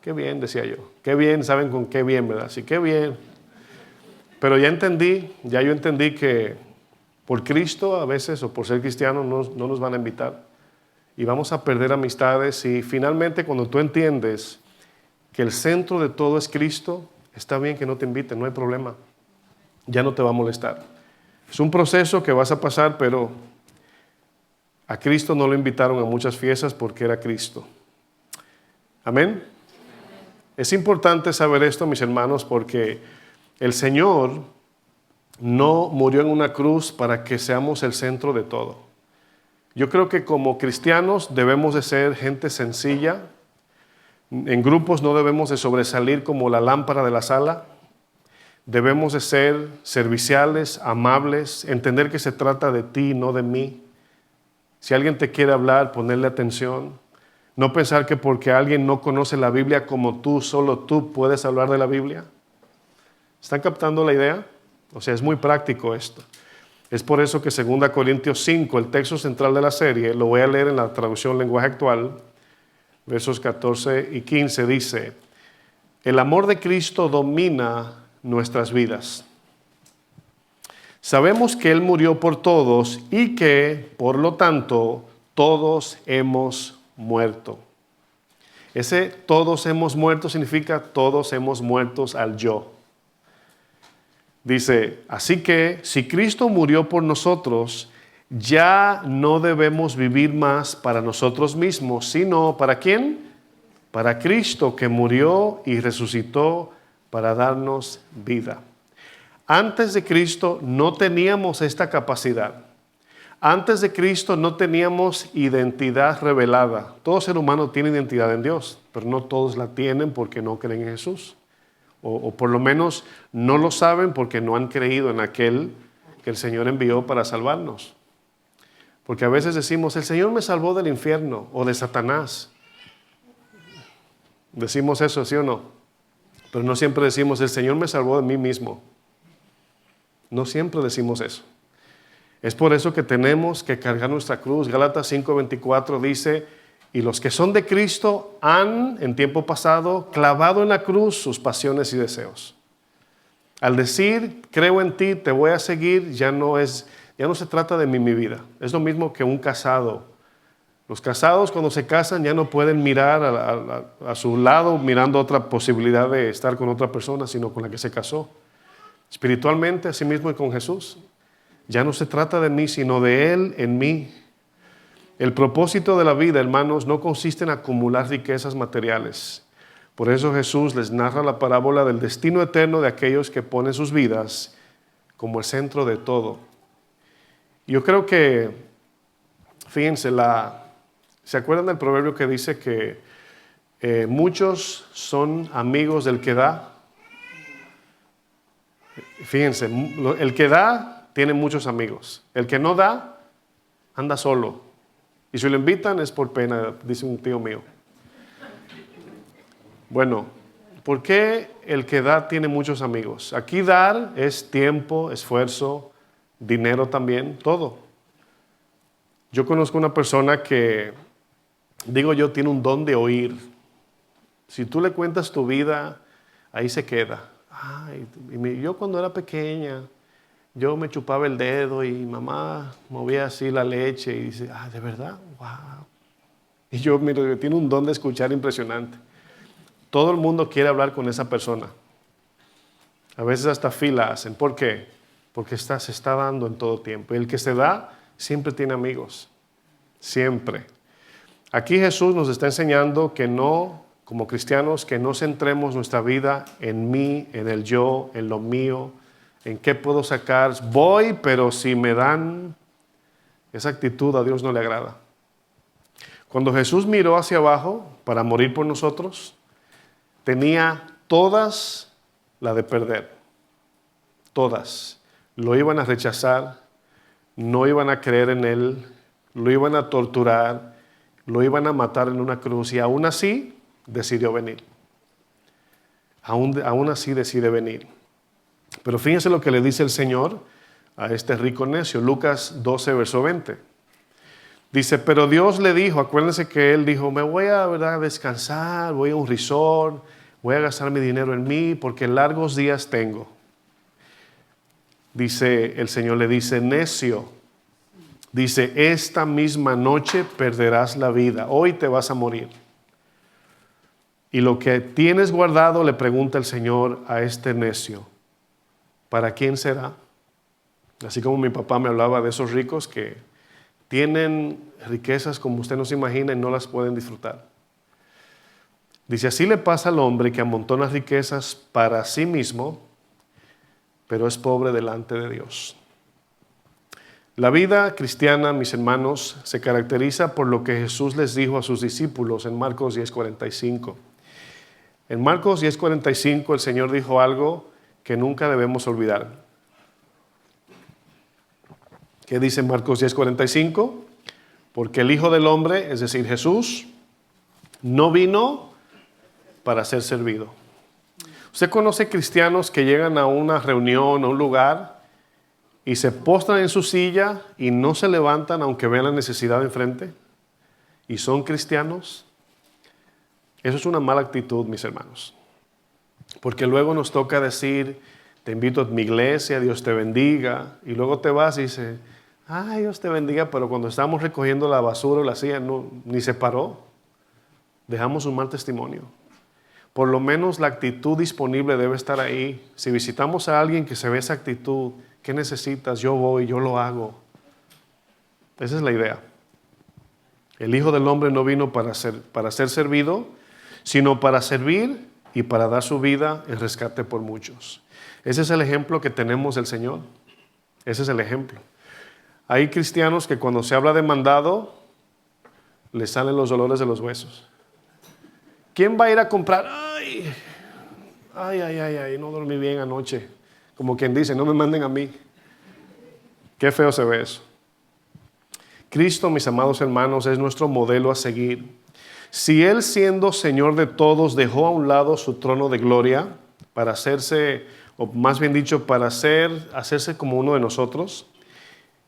Speaker 1: Qué bien, decía yo. Qué bien, ¿saben con qué bien, verdad? Sí, qué bien. Pero yo entendí que por Cristo a veces o por ser cristiano no nos van a invitar. Y vamos a perder amistades y finalmente cuando tú entiendes que el centro de todo es Cristo, está bien que no te inviten, no hay problema. Ya no te va a molestar. Es un proceso que vas a pasar, pero a Cristo no lo invitaron a muchas fiestas porque era Cristo. Amén. Es importante saber esto, mis hermanos, porque el Señor no murió en una cruz para que seamos el centro de todo. Yo creo que como cristianos debemos de ser gente sencilla. En grupos no debemos de sobresalir como la lámpara de la sala. Debemos de ser serviciales, amables, entender que se trata de ti, no de mí. Si alguien te quiere hablar, ponerle atención. No pensar que porque alguien no conoce la Biblia como tú, solo tú puedes hablar de la Biblia. ¿Están captando la idea? O sea, es muy práctico esto. Es por eso que 2 Corintios 5, el texto central de la serie, lo voy a leer en la traducción lenguaje actual, versos 14 y 15, dice, el amor de Cristo domina nuestras vidas. Sabemos que Él murió por todos y que, por lo tanto, todos hemos muerto. Ese todos hemos muerto significa todos hemos muerto al yo. Dice, así que si Cristo murió por nosotros, ya no debemos vivir más para nosotros mismos, sino ¿para quién? Para Cristo que murió y resucitó para darnos vida. Antes de Cristo no teníamos esta capacidad. Antes de Cristo no teníamos identidad revelada. Todo ser humano tiene identidad en Dios, pero no todos la tienen porque no creen en Jesús. O por lo menos no lo saben porque no han creído en aquel que el Señor envió para salvarnos. Porque a veces decimos, el Señor me salvó del infierno o de Satanás. Decimos eso, ¿sí o no? Pero no siempre decimos, el Señor me salvó de mí mismo. No siempre decimos eso. Es por eso que tenemos que cargar nuestra cruz. Gálatas 5:24 dice, y los que son de Cristo han, en tiempo pasado, clavado en la cruz sus pasiones y deseos. Al decir, creo en ti, te voy a seguir, ya no se trata de mi vida. Es lo mismo que un casado. Los casados cuando se casan ya no pueden mirar a su lado mirando otra posibilidad de estar con otra persona, sino con la que se casó. Espiritualmente, así mismo y con Jesús. Ya no se trata de mí, sino de Él en mí. El propósito de la vida, hermanos, no consiste en acumular riquezas materiales. Por eso Jesús les narra la parábola del destino eterno de aquellos que ponen sus vidas como el centro de todo. Yo creo que, fíjense, ¿se acuerdan del proverbio que dice que muchos son amigos del que da? Fíjense, el que da tiene muchos amigos. El que no da, anda solo. Y si lo invitan es por pena, dice un tío mío. Bueno, ¿por qué el que da tiene muchos amigos? Aquí dar es tiempo, esfuerzo, dinero también, todo. Yo conozco una persona que, digo yo, tiene un don de oír. Si tú le cuentas tu vida, ahí se queda. Ay, yo cuando era pequeña, yo me chupaba el dedo y mamá movía así la leche y dice, ¿de verdad? Wow. Y yo, mira, tiene un don de escuchar impresionante. Todo el mundo quiere hablar con esa persona. A veces hasta fila hacen. ¿Por qué? Porque se está dando en todo tiempo. Y el que se da siempre tiene amigos. Siempre. Aquí Jesús nos está enseñando que no, como cristianos, que no centremos nuestra vida en mí, en el yo, en lo mío, en qué puedo sacar. Voy, pero si me dan, esa actitud a Dios no le agrada. Cuando Jesús miró hacia abajo para morir por nosotros, tenía todas la de perder. Todas. Lo iban a rechazar, no iban a creer en Él, lo iban a torturar, lo iban a matar en una cruz y aún así decidió venir. Aún así decide venir. Pero fíjense lo que le dice el Señor a este rico necio. Lucas 12, verso 20. Dice, pero Dios le dijo, acuérdense que Él dijo, me voy a descansar, voy a un resort, voy a gastar mi dinero en mí porque largos días tengo. Dice, el Señor le dice, necio, dice, esta misma noche perderás la vida, hoy te vas a morir. Y lo que tienes guardado, le pregunta el Señor a este necio, ¿para quién será? Así como mi papá me hablaba de esos ricos que tienen riquezas como usted no se imagina y no las pueden disfrutar. Dice, así le pasa al hombre que amontona riquezas para sí mismo, pero es pobre delante de Dios. La vida cristiana, mis hermanos, se caracteriza por lo que Jesús les dijo a sus discípulos en Marcos 10:45. En Marcos 10:45 el Señor dijo algo que nunca debemos olvidar. ¿Qué dice Marcos 10:45? Porque el Hijo del Hombre, es decir, Jesús, no vino para ser servido. ¿Usted conoce cristianos que llegan a una reunión, a un lugar, y se postran en su silla y no se levantan aunque vean la necesidad enfrente? ¿Y son cristianos? Eso es una mala actitud, mis hermanos. Porque luego nos toca decir, te invito a mi iglesia, Dios te bendiga, y luego te vas y dices, ay, Dios te bendiga, pero cuando estamos recogiendo la basura o la silla, ni se paró. Dejamos un mal testimonio. Por lo menos la actitud disponible debe estar ahí. Si visitamos a alguien que se ve esa actitud, ¿qué necesitas? Yo voy, yo lo hago. Esa es la idea. El Hijo del Hombre no vino para ser servido, sino para servir y para dar su vida en rescate por muchos. Ese es el ejemplo que tenemos del Señor. Ese es el ejemplo. Hay cristianos que cuando se habla de mandado, les salen los dolores de los huesos. ¿Quién va a ir a comprar? Ay, no dormí bien anoche. Como quien dice, no me manden a mí. Qué feo se ve eso. Cristo, mis amados hermanos, es nuestro modelo a seguir. Si Él, siendo Señor de todos, dejó a un lado su trono de gloria para hacerse, o más bien dicho, para hacerse como uno de nosotros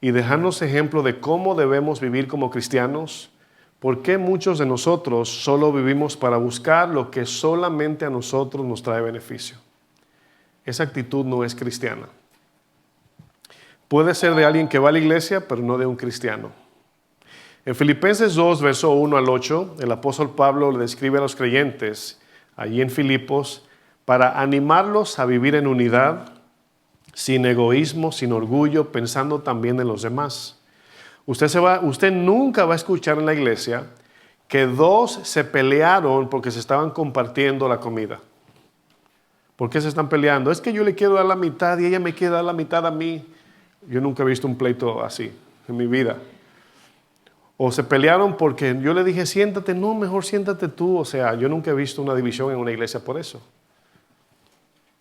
Speaker 1: y dejarnos ejemplo de cómo debemos vivir como cristianos, ¿por qué muchos de nosotros solo vivimos para buscar lo que solamente a nosotros nos trae beneficio? Esa actitud no es cristiana. Puede ser de alguien que va a la iglesia, pero no de un cristiano. En Filipenses 2, verso 1 al 8, el apóstol Pablo le describe a los creyentes allí en Filipos para animarlos a vivir en unidad, sin egoísmo, sin orgullo, pensando también en los demás. Usted nunca va a escuchar en la iglesia que dos se pelearon porque se estaban compartiendo la comida. ¿Por qué se están peleando? Es que yo le quiero dar la mitad y ella me quiere dar la mitad a mí. Yo nunca he visto un pleito así en mi vida. O se pelearon porque yo le dije, siéntate. No, mejor siéntate tú. O sea, yo nunca he visto una división en una iglesia por eso.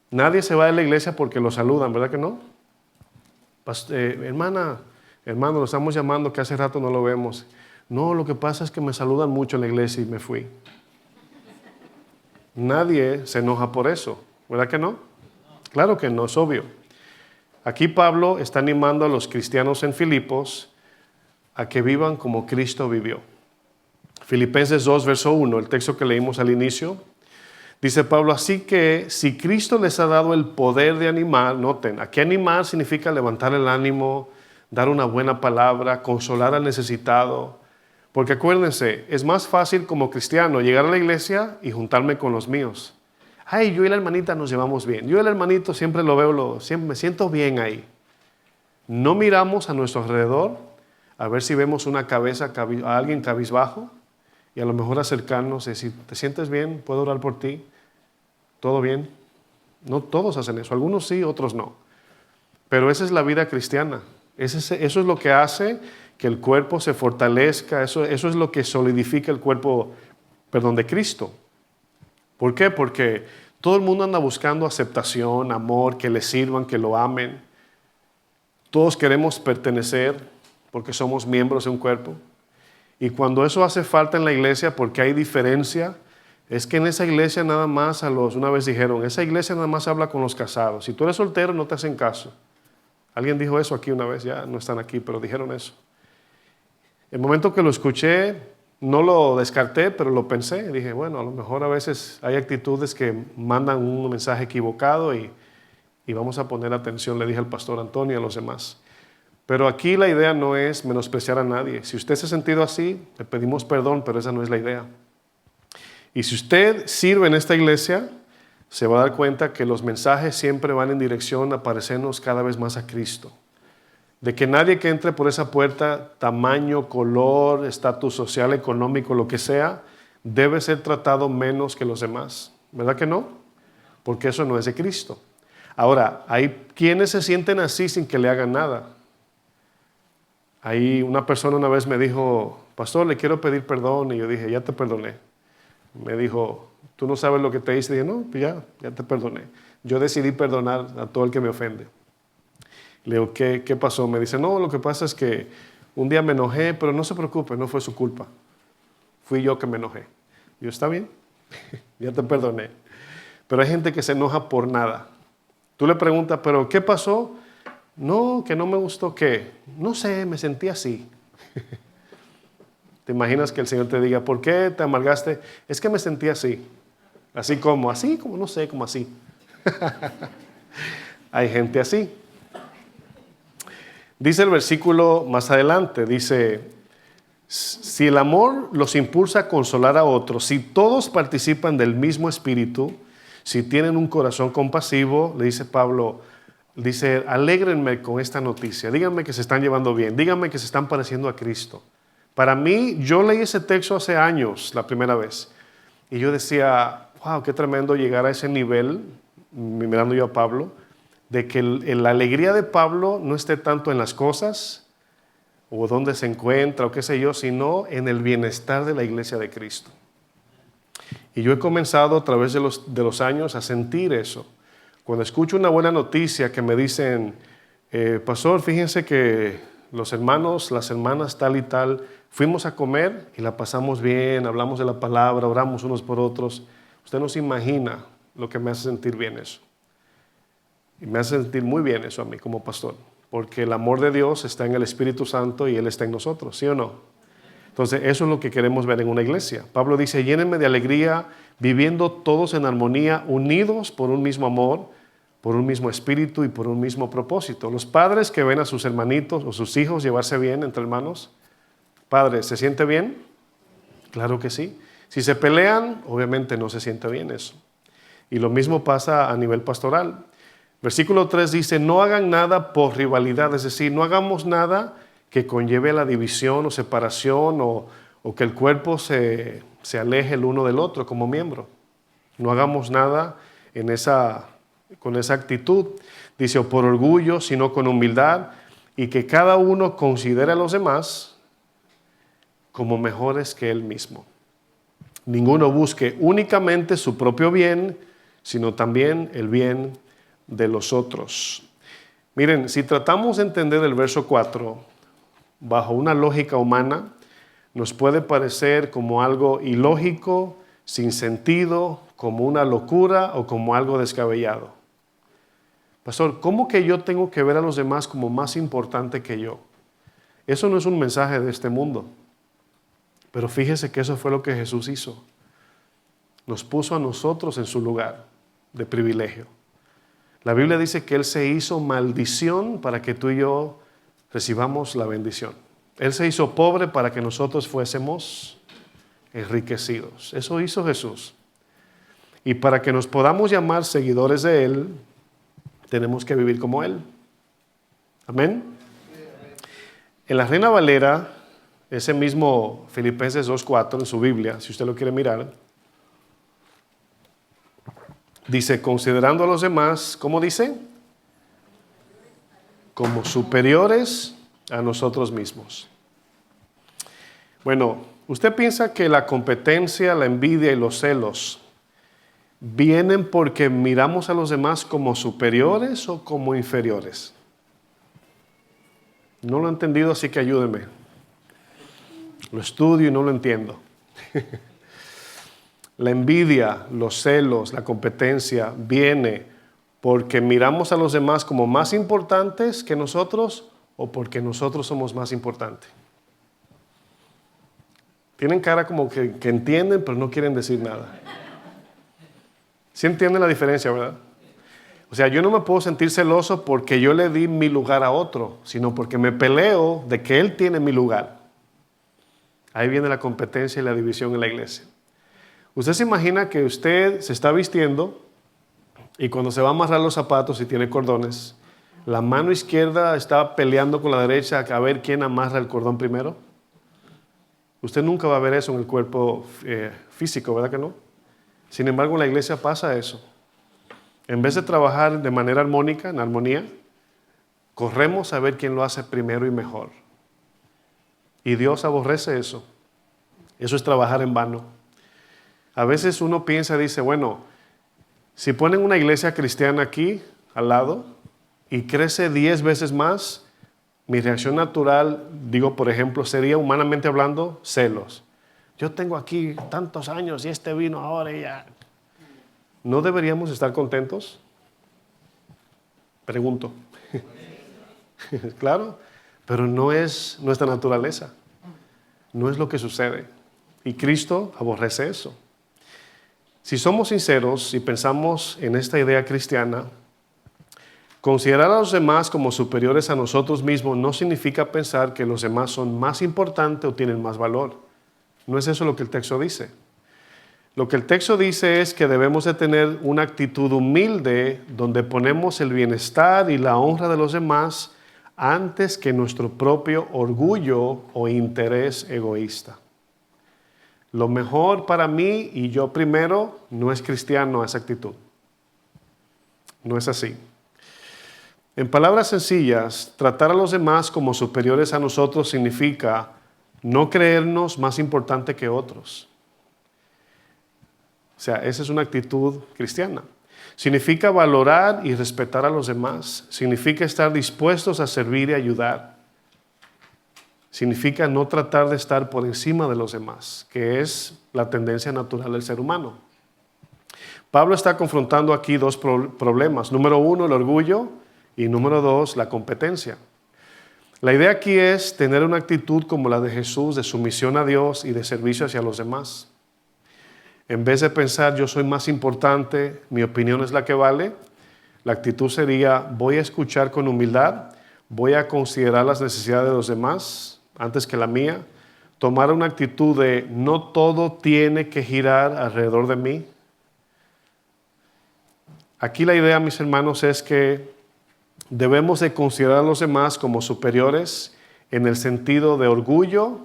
Speaker 1: Nadie se va de la iglesia porque lo saludan, ¿verdad que no? Hermana, hermano, lo estamos llamando que hace rato no lo vemos. No, lo que pasa es que me saludan mucho en la iglesia y me fui. Nadie se enoja por eso, ¿verdad que no? Claro que no, es obvio. Aquí Pablo está animando a los cristianos en Filipos a que vivan como Cristo vivió. Filipenses 2, verso 1, el texto que leímos al inicio, dice Pablo, así que si Cristo les ha dado el poder de animar, noten, aquí animar significa levantar el ánimo, dar una buena palabra, consolar al necesitado, porque acuérdense, es más fácil como cristiano llegar a la iglesia y juntarme con los míos. Ay, yo y la hermanita nos llevamos bien. Yo y el hermanito siempre lo veo, siempre me siento bien ahí. No miramos a nuestro alrededor a ver si vemos una cabeza, a alguien cabizbajo y a lo mejor acercarnos y decir, ¿te sientes bien? ¿Puedo orar por ti? ¿Todo bien? No todos hacen eso. Algunos sí, otros no. Pero esa es la vida cristiana. Eso es lo que hace que el cuerpo se fortalezca. Eso es lo que solidifica el cuerpo, de Cristo. ¿Por qué? Porque todo el mundo anda buscando aceptación, amor, que le sirvan, que lo amen. Todos queremos pertenecer porque somos miembros de un cuerpo. Y cuando eso hace falta en la iglesia porque hay diferencia, es que en esa iglesia nada más una vez dijeron, esa iglesia nada más habla con los casados. Si tú eres soltero no te hacen caso. Alguien dijo eso aquí una vez, ya no están aquí, pero dijeron eso. El momento que lo escuché, no lo descarté, pero lo pensé. Dije, bueno, a lo mejor a veces hay actitudes que mandan un mensaje equivocado y vamos a poner atención, le dije al pastor Antonio y a los demás. Pero aquí la idea no es menospreciar a nadie. Si usted se ha sentido así, le pedimos perdón, pero esa no es la idea. Y si usted sirve en esta iglesia, se va a dar cuenta que los mensajes siempre van en dirección a parecernos cada vez más a Cristo. De que nadie que entre por esa puerta, tamaño, color, estatus social, económico, lo que sea, debe ser tratado menos que los demás. ¿Verdad que no? Porque eso no es de Cristo. Ahora, hay quienes se sienten así sin que le hagan nada. Ahí una persona una vez me dijo, pastor, le quiero pedir perdón. Y yo dije, ya te perdoné. Me dijo, ¿tú no sabes lo que te hice? Y dije, no, pues ya te perdoné. Yo decidí perdonar a todo el que me ofende. Le digo, ¿qué pasó? Me dice, no, lo que pasa es que un día me enojé, pero no se preocupe, no fue su culpa. Fui yo que me enojé. Yo, está bien, ya te perdoné. Pero hay gente que se enoja por nada. Tú le preguntas, ¿pero qué pasó? No, que no me gustó, ¿qué? No sé, me sentí así. ¿Te imaginas que el Señor te diga, ¿por qué te amargaste? Es que me sentí así. Así como, no sé, como así. Hay gente así. Dice el versículo más adelante, dice, si el amor los impulsa a consolar a otros, si todos participan del mismo espíritu, si tienen un corazón compasivo, le dice Pablo, dice, alégrenme con esta noticia, díganme que se están llevando bien, díganme que se están pareciendo a Cristo. Para mí, yo leí ese texto hace años, la primera vez, y yo decía, wow, qué tremendo llegar a ese nivel, mirando yo a Pablo, de que la alegría de Pablo no esté tanto en las cosas, o dónde se encuentra, o qué sé yo, sino en el bienestar de la iglesia de Cristo. Y yo he comenzado a través de los años a sentir eso. Cuando escucho una buena noticia que me dicen, pastor, fíjense que los hermanos, las hermanas tal y tal, fuimos a comer y la pasamos bien, hablamos de la palabra, oramos unos por otros. Usted no se imagina lo que me hace sentir bien eso. Y me hace sentir muy bien eso a mí como pastor, porque el amor de Dios está en el Espíritu Santo y Él está en nosotros, ¿sí o no? Entonces, eso es lo que queremos ver en una iglesia. Pablo dice, llénenme de alegría, viviendo todos en armonía, unidos por un mismo amor, por un mismo espíritu y por un mismo propósito. Los padres que ven a sus hermanitos o sus hijos llevarse bien entre hermanos, padres, ¿se siente bien? Claro que sí. Si se pelean, obviamente no se siente bien eso. Y lo mismo pasa a nivel pastoral. Versículo 3 dice, no hagan nada por rivalidad, es decir, no hagamos nada que conlleve a la división o separación o o que el cuerpo se aleje el uno del otro como miembro. No hagamos nada con esa actitud. Dice, o por orgullo, sino con humildad, y que cada uno considere a los demás como mejores que él mismo. Ninguno busque únicamente su propio bien, sino también el bien de los otros. Miren, si tratamos de entender el verso 4 bajo una lógica humana, nos puede parecer como algo ilógico, sin sentido, como una locura o como algo descabellado. Pastor, ¿cómo que yo tengo que ver a los demás como más importante que yo? Eso no es un mensaje de este mundo. Pero fíjese que eso fue lo que Jesús hizo. Nos puso a nosotros en su lugar de privilegio. La Biblia dice que Él se hizo maldición para que tú y yo recibamos la bendición. Él se hizo pobre para que nosotros fuésemos enriquecidos. Eso hizo Jesús. Y para que nos podamos llamar seguidores de Él, tenemos que vivir como Él. Amén. En la Reina Valera, ese mismo Filipenses 2:4 en su Biblia, si usted lo quiere mirar, dice, considerando a los demás, ¿cómo dice? Como superiores a nosotros mismos. Bueno, ¿usted piensa que la competencia, la envidia y los celos vienen porque miramos a los demás como superiores o como inferiores? No lo he entendido, así que ayúdeme. Lo estudio y no lo entiendo. La envidia, los celos, la competencia viene porque miramos a los demás como más importantes que nosotros o porque nosotros somos más importantes. Tienen cara como que entienden, pero no quieren decir nada. ¿Sí entienden la diferencia, verdad? O sea, yo no me puedo sentir celoso porque yo le di mi lugar a otro, sino porque me peleo de que él tiene mi lugar. Ahí viene la competencia y la división en la iglesia. Usted se imagina que usted se está vistiendo y cuando se va a amarrar los zapatos y tiene cordones, la mano izquierda está peleando con la derecha a ver quién amarra el cordón primero. Usted nunca va a ver eso en el cuerpo físico, ¿verdad que no? Sin embargo, en la iglesia pasa eso. En vez de trabajar de manera armónica, en armonía, corremos a ver quién lo hace primero y mejor. Y Dios aborrece eso. Eso es trabajar en vano. A veces uno piensa, dice, bueno, si ponen una iglesia cristiana aquí, al lado, y crece 10 veces más, mi reacción natural, digo, por ejemplo, sería, humanamente hablando, celos. Yo tengo aquí tantos años y este vino ahora y ya. ¿No deberíamos estar contentos? Pregunto. Claro, pero no es nuestra naturaleza. No es lo que sucede. Y Cristo aborrece eso. Si somos sinceros y pensamos en esta idea cristiana, considerar a los demás como superiores a nosotros mismos no significa pensar que los demás son más importantes o tienen más valor. No es eso lo que el texto dice. Lo que el texto dice es que debemos de tener una actitud humilde donde ponemos el bienestar y la honra de los demás antes que nuestro propio orgullo o interés egoísta. Lo mejor para mí y yo primero no es cristiano esa actitud. No es así. En palabras sencillas, tratar a los demás como superiores a nosotros significa no creernos más importante que otros. O sea, esa es una actitud cristiana. Significa valorar y respetar a los demás. Significa estar dispuestos a servir y ayudar. Significa no tratar de estar por encima de los demás, que es la tendencia natural del ser humano. Pablo está confrontando aquí dos problemas. Número 1, el orgullo, y número 2, la competencia. La idea aquí es tener una actitud como la de Jesús, de sumisión a Dios y de servicio hacia los demás. En vez de pensar yo soy más importante, mi opinión es la que vale, la actitud sería voy a escuchar con humildad, voy a considerar las necesidades de los demás antes que la mía, tomar una actitud de no todo tiene que girar alrededor de mí. Aquí la idea, mis hermanos, es que debemos de considerar a los demás como superiores en el sentido de orgullo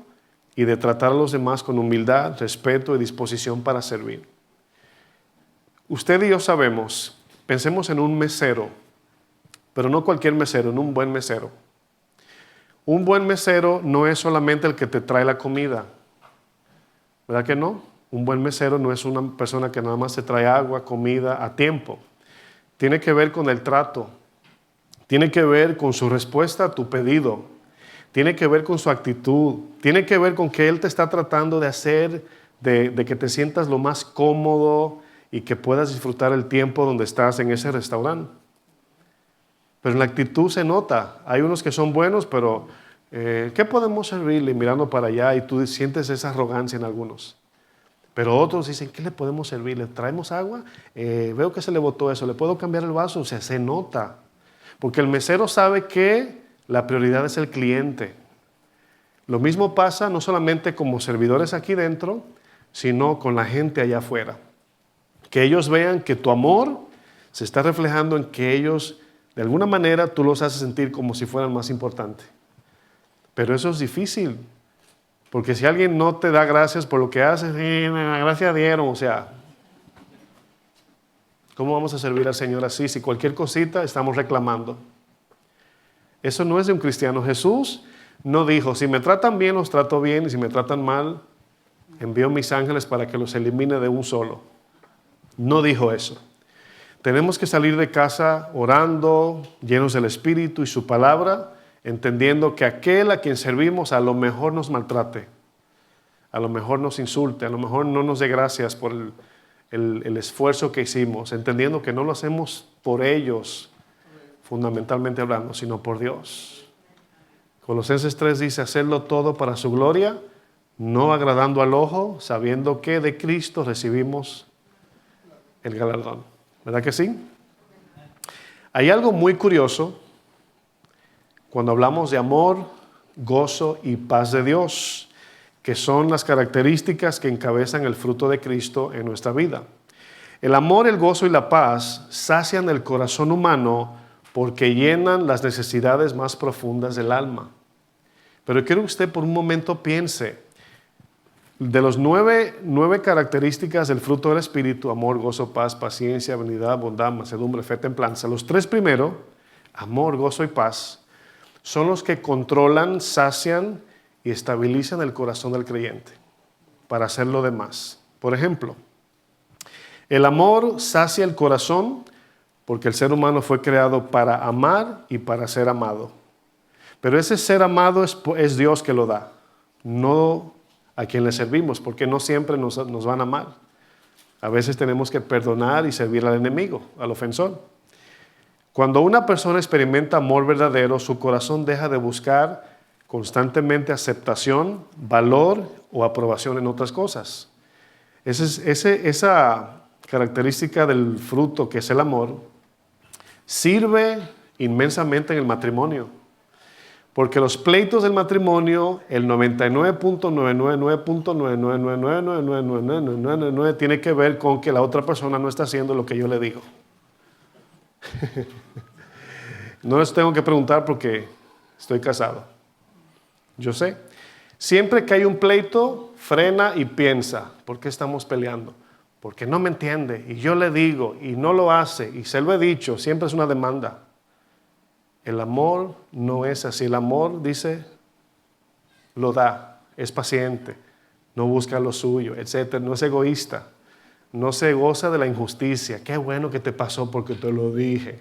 Speaker 1: y de tratar a los demás con humildad, respeto y disposición para servir. Usted y yo sabemos, pensemos en un mesero, pero no cualquier mesero, en un buen mesero. Un buen mesero no es solamente el que te trae la comida, ¿verdad que no? Un buen mesero no es una persona que nada más te trae agua, comida a tiempo. Tiene que ver con el trato, tiene que ver con su respuesta a tu pedido, tiene que ver con su actitud, tiene que ver con que Él te está tratando de hacer, de que te sientas lo más cómodo y que puedas disfrutar el tiempo donde estás en ese restaurante. Pero en la actitud se nota. Hay unos que son buenos, pero ¿qué podemos servirle? Mirando para allá y tú sientes esa arrogancia en algunos. Pero otros dicen, ¿qué le podemos servir? ¿Le traemos agua? Veo que se le botó eso, ¿le puedo cambiar el vaso? O sea, se nota. Porque el mesero sabe que la prioridad es el cliente. Lo mismo pasa no solamente como servidores aquí dentro, sino con la gente allá afuera. Que ellos vean que tu amor se está reflejando en que ellos, de alguna manera, tú los haces sentir como si fueran más importantes. Pero eso es difícil. Porque si alguien no te da gracias por lo que haces, gracias dieron, o sea, ¿cómo vamos a servir al Señor así? Si cualquier cosita estamos reclamando. Eso no es de un cristiano. Jesús no dijo, si me tratan bien, los trato bien, y si me tratan mal, envío mis ángeles para que los elimine de un solo. No dijo eso. Tenemos que salir de casa orando, llenos del Espíritu y su palabra, entendiendo que aquel a quien servimos a lo mejor nos maltrate, a lo mejor nos insulte, a lo mejor no nos dé gracias por el esfuerzo que hicimos, entendiendo que no lo hacemos por ellos, fundamentalmente hablando, sino por Dios. Colosenses 3 dice, hacerlo todo para su gloria, no agradando al ojo, sabiendo que de Cristo recibimos el galardón. ¿Verdad que sí? Hay algo muy curioso cuando hablamos de amor, gozo y paz de Dios, que son las características que encabezan el fruto de Cristo en nuestra vida. El amor, el gozo y la paz sacian el corazón humano porque llenan las necesidades más profundas del alma. Pero quiero que usted por un momento piense, de los nueve características del fruto del Espíritu, amor, gozo, paz, paciencia, benignidad, bondad, mansedumbre, fe, templanza, los tres primeros, amor, gozo y paz, son los que controlan, sacian y estabilizan el corazón del creyente para hacer lo demás. Por ejemplo, el amor sacia el corazón porque el ser humano fue creado para amar y para ser amado. Pero ese ser amado es Dios que lo da, no a quien le servimos, porque no siempre nos van a amar. A veces tenemos que perdonar y servir al enemigo, al ofensor. Cuando una persona experimenta amor verdadero, su corazón deja de buscar constantemente aceptación, valor o aprobación en otras cosas. Esa característica del fruto que es el amor sirve inmensamente en el matrimonio. Porque los pleitos del matrimonio, el 99.999.999999999 tiene que ver con que la otra persona no está haciendo lo que yo le digo. No les tengo que preguntar porque estoy casado. Yo sé. Siempre que hay un pleito, frena y piensa, ¿por qué estamos peleando? Porque no me entiende y yo le digo y no lo hace y se lo he dicho, siempre es una demanda. El amor no es así. El amor, dice, lo da, es paciente, no busca lo suyo, etc. No es egoísta, no se goza de la injusticia. Qué bueno que te pasó porque te lo dije.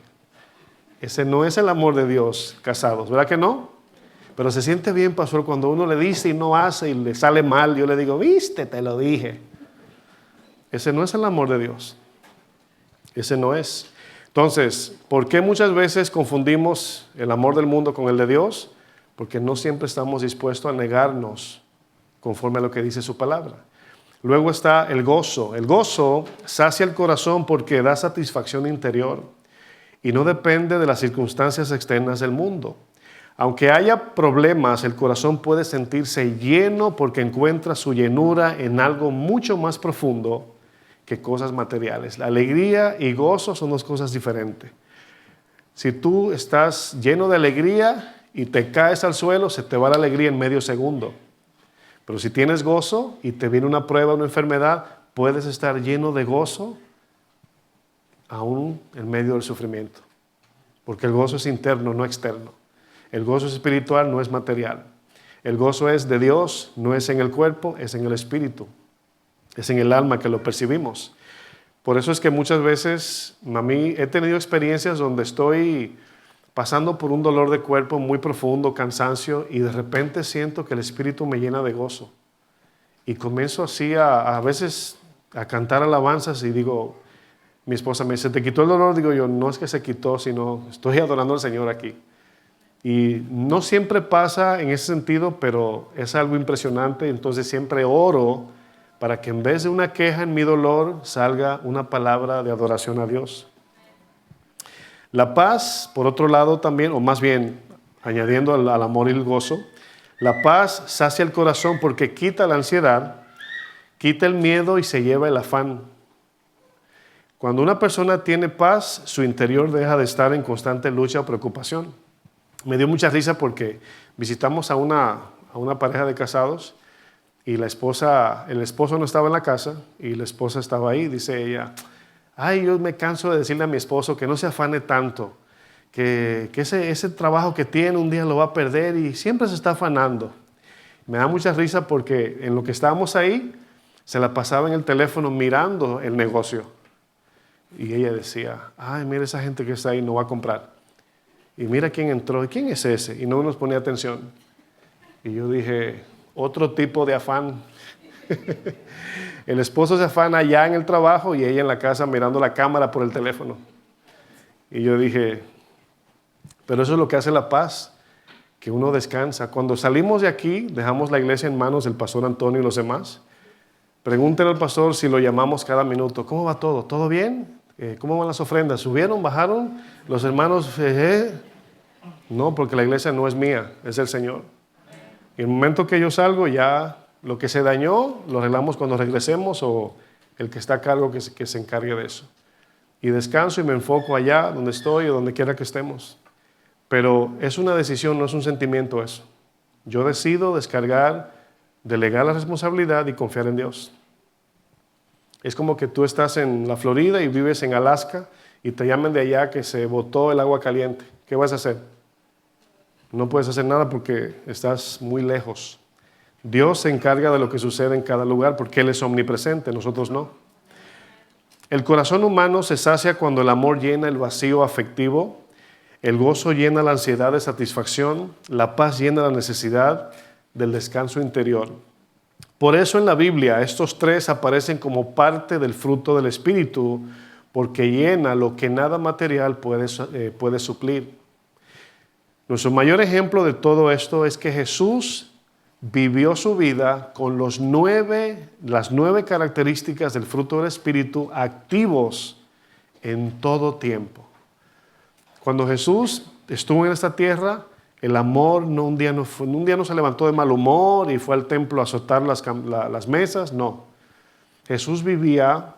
Speaker 1: Ese no es el amor de Dios, casados, ¿verdad que no? Pero se siente bien, pastor, cuando uno le dice y no hace y le sale mal. Yo le digo, viste, te lo dije. Ese no es el amor de Dios. Ese no es. Entonces, ¿por qué muchas veces confundimos el amor del mundo con el de Dios? Porque no siempre estamos dispuestos a negarnos conforme a lo que dice su palabra. Luego está el gozo. El gozo sacia el corazón porque da satisfacción interior y no depende de las circunstancias externas del mundo. Aunque haya problemas, el corazón puede sentirse lleno porque encuentra su llenura en algo mucho más profundo que cosas materiales. La alegría y gozo son dos cosas diferentes. Si tú estás lleno de alegría y te caes al suelo, se te va la alegría en medio segundo. Pero si tienes gozo y te viene una prueba, una enfermedad, puedes estar lleno de gozo aún en medio del sufrimiento. Porque el gozo es interno, no externo. El gozo es espiritual, no es material. El gozo es de Dios, no es en el cuerpo, es en el espíritu. Es en el alma que lo percibimos. Por eso es que muchas veces a mí he tenido experiencias donde estoy pasando por un dolor de cuerpo muy profundo, cansancio, y de repente siento que el espíritu me llena de gozo. Y comienzo así a veces a cantar alabanzas y digo, mi esposa me dice, ¿te quitó el dolor? Digo yo, no es que se quitó, sino estoy adorando al Señor aquí. Y no siempre pasa en ese sentido, pero es algo impresionante. Entonces siempre oro para que en vez de una queja en mi dolor salga una palabra de adoración a Dios. La paz, por otro lado también, o más bien añadiendo al amor y el gozo, la paz sacia el corazón porque quita la ansiedad, quita el miedo y se lleva el afán. Cuando una persona tiene paz, su interior deja de estar en constante lucha o preocupación. Me dio mucha risa porque visitamos a una pareja de casados y el esposo no estaba en la casa y la esposa estaba ahí. Dice ella, ay, yo me canso de decirle a mi esposo que no se afane tanto, que ese trabajo que tiene un día lo va a perder y siempre se está afanando. Me da mucha risa porque en lo que estábamos ahí, se la pasaba en el teléfono mirando el negocio. Y ella decía, ay, mira esa gente que está ahí, no va a comprar. Y mira quién entró, ¿y quién es ese? Y no nos ponía atención. Y yo dije, otro tipo de afán. El esposo se afana allá en el trabajo y ella en la casa mirando la cámara por el teléfono. Y yo dije, pero eso es lo que hace la paz, que uno descansa. Cuando salimos de aquí, dejamos la iglesia en manos del pastor Antonio y los demás. Pregúntenle al pastor si lo llamamos cada minuto. ¿Cómo va todo? ¿Todo bien? ¿Cómo van las ofrendas? ¿Subieron? ¿Bajaron? Los hermanos, no, porque la iglesia no es mía, es del Señor. Y el momento que yo salgo, ya lo que se dañó, lo arreglamos cuando regresemos o el que está a cargo que se encargue de eso. Y descanso y me enfoco allá donde estoy o donde quiera que estemos. Pero es una decisión, no es un sentimiento eso. Yo decido descargar, delegar la responsabilidad y confiar en Dios. Es como que tú estás en la Florida y vives en Alaska y te llaman de allá que se botó el agua caliente. ¿Qué vas a hacer? No puedes hacer nada porque estás muy lejos. Dios se encarga de lo que sucede en cada lugar porque Él es omnipresente, nosotros no. El corazón humano se sacia cuando el amor llena el vacío afectivo, el gozo llena la ansiedad de satisfacción, la paz llena la necesidad del descanso interior. Por eso en la Biblia estos tres aparecen como parte del fruto del Espíritu, porque llena lo que nada material puede suplir. Nuestro mayor ejemplo de todo esto es que Jesús vivió su vida con las 9 características del fruto del Espíritu activos en todo tiempo. Cuando Jesús estuvo en esta tierra, el amor un día no se levantó de mal humor y fue al templo a azotar las mesas, no. Jesús vivía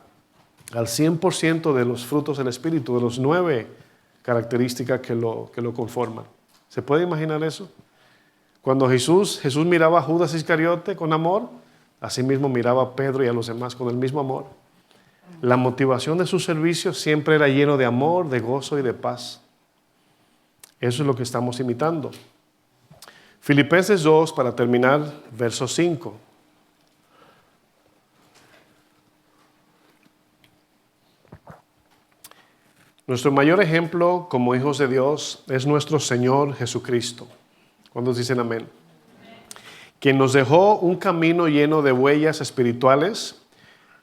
Speaker 1: al 100% de los frutos del Espíritu, de las 9 características que lo conforman. ¿Se puede imaginar eso? Cuando Jesús miraba a Judas Iscariote con amor, así mismo miraba a Pedro y a los demás con el mismo amor. La motivación de su servicio siempre era lleno de amor, de gozo y de paz. Eso es lo que estamos imitando. Filipenses 2, para terminar, verso 5. Nuestro mayor ejemplo como hijos de Dios es nuestro Señor Jesucristo. ¿Cuántos dicen amén? Quien nos dejó un camino lleno de huellas espirituales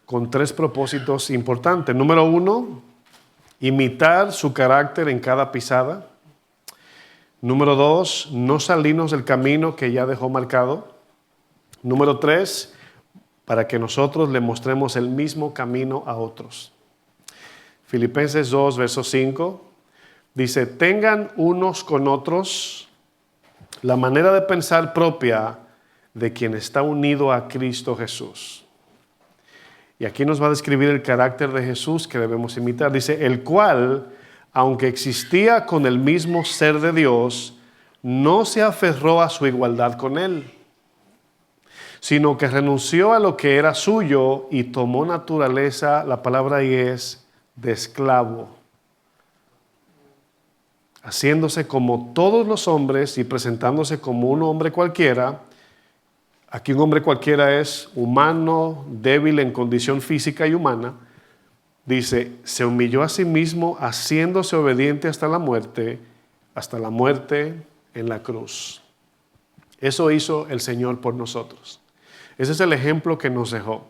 Speaker 1: con 3 propósitos importantes. Número 1, imitar su carácter en cada pisada. Número 2, no salirnos del camino que ya dejó marcado. Número 3, para que nosotros le mostremos el mismo camino a otros. Filipenses 2, verso 5, dice, tengan unos con otros la manera de pensar propia de quien está unido a Cristo Jesús. Y aquí nos va a describir el carácter de Jesús que debemos imitar. Dice, el cual, aunque existía con el mismo ser de Dios, no se aferró a su igualdad con Él. sino que renunció a lo que era suyo y tomó naturaleza, la palabra ahí es, de esclavo, haciéndose como todos los hombres y presentándose como un hombre cualquiera. Aquí un hombre cualquiera es humano, débil en condición física y humana. Dice, se humilló a sí mismo, haciéndose obediente hasta la muerte en la cruz. Eso hizo el Señor por nosotros. Ese es el ejemplo que nos dejó.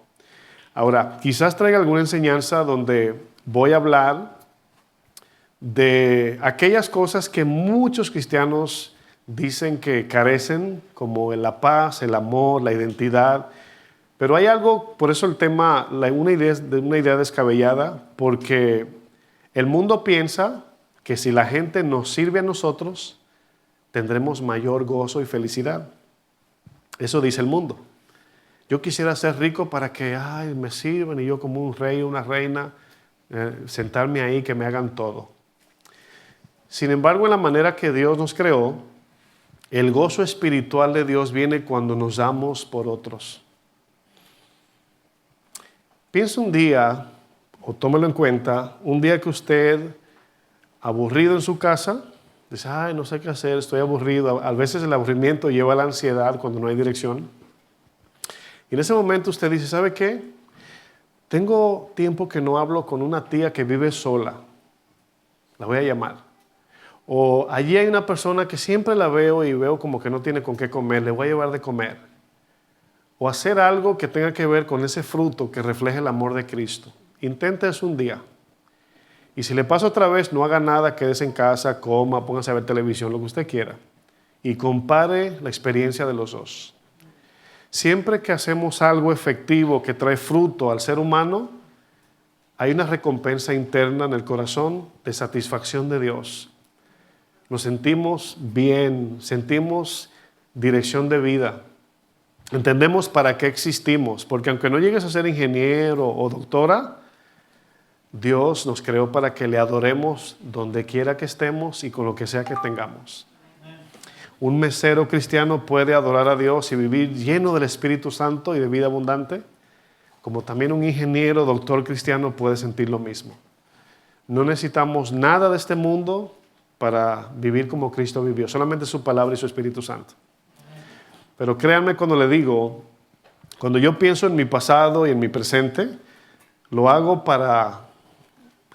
Speaker 1: Ahora, quizás traiga alguna enseñanza donde voy a hablar de aquellas cosas que muchos cristianos dicen que carecen, como la paz, el amor, la identidad. Pero hay algo, por eso el tema, una idea descabellada, porque el mundo piensa que si la gente nos sirve a nosotros, tendremos mayor gozo y felicidad. Eso dice el mundo. Yo quisiera ser rico para que me sirvan y yo como un rey o una reina, sentarme ahí, que me hagan todo. Sin embargo, en la manera que Dios nos creó, el gozo espiritual de Dios viene cuando nos damos por otros. Piensa un día, o tómelo en cuenta, un día que usted, aburrido en su casa, dice, no sé qué hacer, estoy aburrido. A veces el aburrimiento lleva a la ansiedad cuando no hay dirección. Y en ese momento usted dice, ¿sabe qué? Tengo tiempo que no hablo con una tía que vive sola. La voy a llamar. O allí hay una persona que siempre la veo y veo como que no tiene con qué comer, le voy a llevar de comer. O hacer algo que tenga que ver con ese fruto que refleje el amor de Cristo. Intente eso un día. Y si le pasa otra vez, no haga nada, quédese en casa, coma, póngase a ver televisión, lo que usted quiera. Y compare la experiencia de los dos. Siempre que hacemos algo efectivo que trae fruto al ser humano, hay una recompensa interna en el corazón de satisfacción de Dios. Nos sentimos bien, sentimos dirección de vida. Entendemos para qué existimos, porque aunque no llegues a ser ingeniero o doctora, Dios nos creó para que le adoremos donde quiera que estemos y con lo que sea que tengamos. Un mesero cristiano puede adorar a Dios y vivir lleno del Espíritu Santo y de vida abundante, como también un ingeniero, doctor cristiano puede sentir lo mismo. No necesitamos nada de este mundo para vivir como Cristo vivió, solamente su palabra y su Espíritu Santo. Pero créanme cuando le digo, cuando yo pienso en mi pasado y en mi presente, lo hago para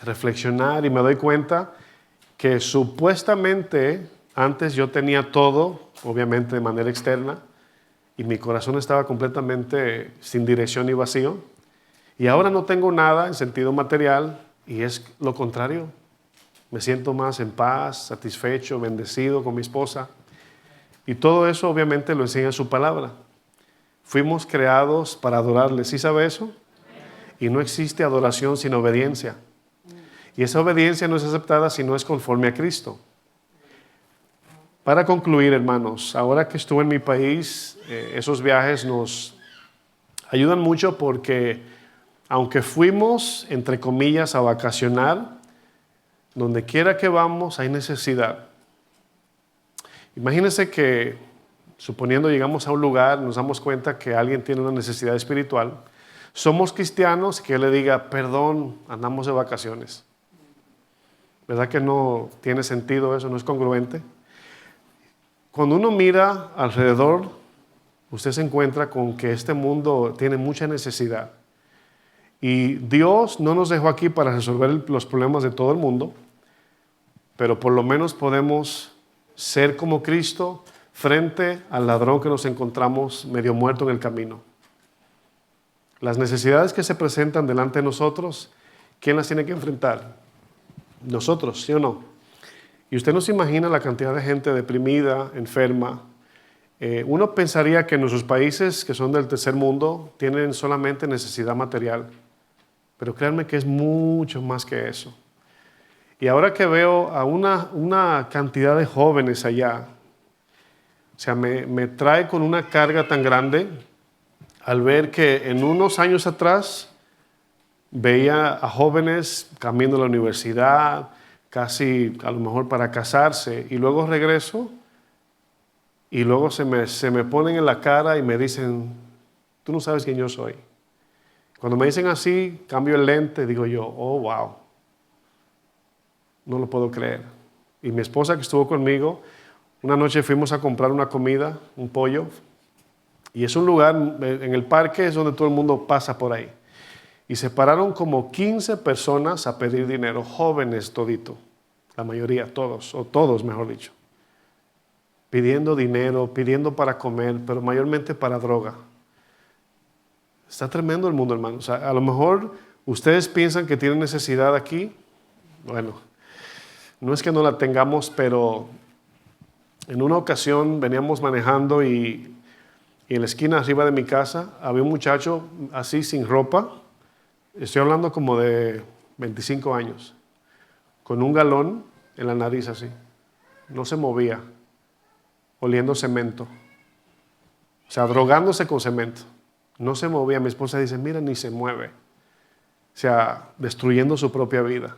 Speaker 1: reflexionar y me doy cuenta que supuestamente antes yo tenía todo, obviamente de manera externa, y mi corazón estaba completamente sin dirección y vacío. Y ahora no tengo nada en sentido material y es lo contrario. Me siento más en paz, satisfecho, bendecido con mi esposa. Y todo eso obviamente lo enseña su palabra. Fuimos creados para adorarle. ¿Sí sabe eso? Y no existe adoración sin obediencia. Y esa obediencia no es aceptada si no es conforme a Cristo. Para concluir, hermanos, ahora que estuve en mi país, esos viajes nos ayudan mucho porque aunque fuimos, entre comillas, a vacacionar, donde quiera que vamos hay necesidad. Imagínense que, suponiendo llegamos a un lugar, nos damos cuenta que alguien tiene una necesidad espiritual. Somos cristianos, que Él le diga, perdón, andamos de vacaciones. ¿Verdad que no tiene sentido eso? ¿No es congruente? Cuando uno mira alrededor, usted se encuentra con que este mundo tiene mucha necesidad. Y Dios no nos dejó aquí para resolver los problemas de todo el mundo, pero por lo menos podemos ser como Cristo frente al ladrón que nos encontramos medio muerto en el camino. Las necesidades que se presentan delante de nosotros, ¿quién las tiene que enfrentar? Nosotros, ¿sí o no? Y usted no se imagina la cantidad de gente deprimida, enferma. Uno pensaría que nuestros países que son del tercer mundo tienen solamente necesidad material, pero créanme que es mucho más que eso. Y ahora que veo a una cantidad de jóvenes allá, o sea, me trae con una carga tan grande al ver que en unos años atrás veía a jóvenes camino a la universidad, casi a lo mejor para casarse, y luego regreso y luego se me ponen en la cara y me dicen, tú no sabes quién yo soy. Cuando me dicen así, cambio el lente, digo yo, oh, wow, no lo puedo creer. Y mi esposa que estuvo conmigo, una noche fuimos a comprar una comida, un pollo, y es un lugar, en el parque es donde todo el mundo pasa por ahí. Y se pararon como 15 personas a pedir dinero, jóvenes todito, la mayoría, todos, o todos mejor dicho. Pidiendo dinero, pidiendo para comer, pero mayormente para droga. Está tremendo el mundo, hermano. O sea, a lo mejor ustedes piensan que tienen necesidad aquí. Bueno, no es que no la tengamos, pero en una ocasión veníamos manejando y en la esquina arriba de mi casa había un muchacho así sin ropa. Estoy hablando como de 25 años, con un galón en la nariz así. No se movía, oliendo cemento. O sea, drogándose con cemento. No se movía. Mi esposa dice, mira, ni se mueve. O sea, destruyendo su propia vida.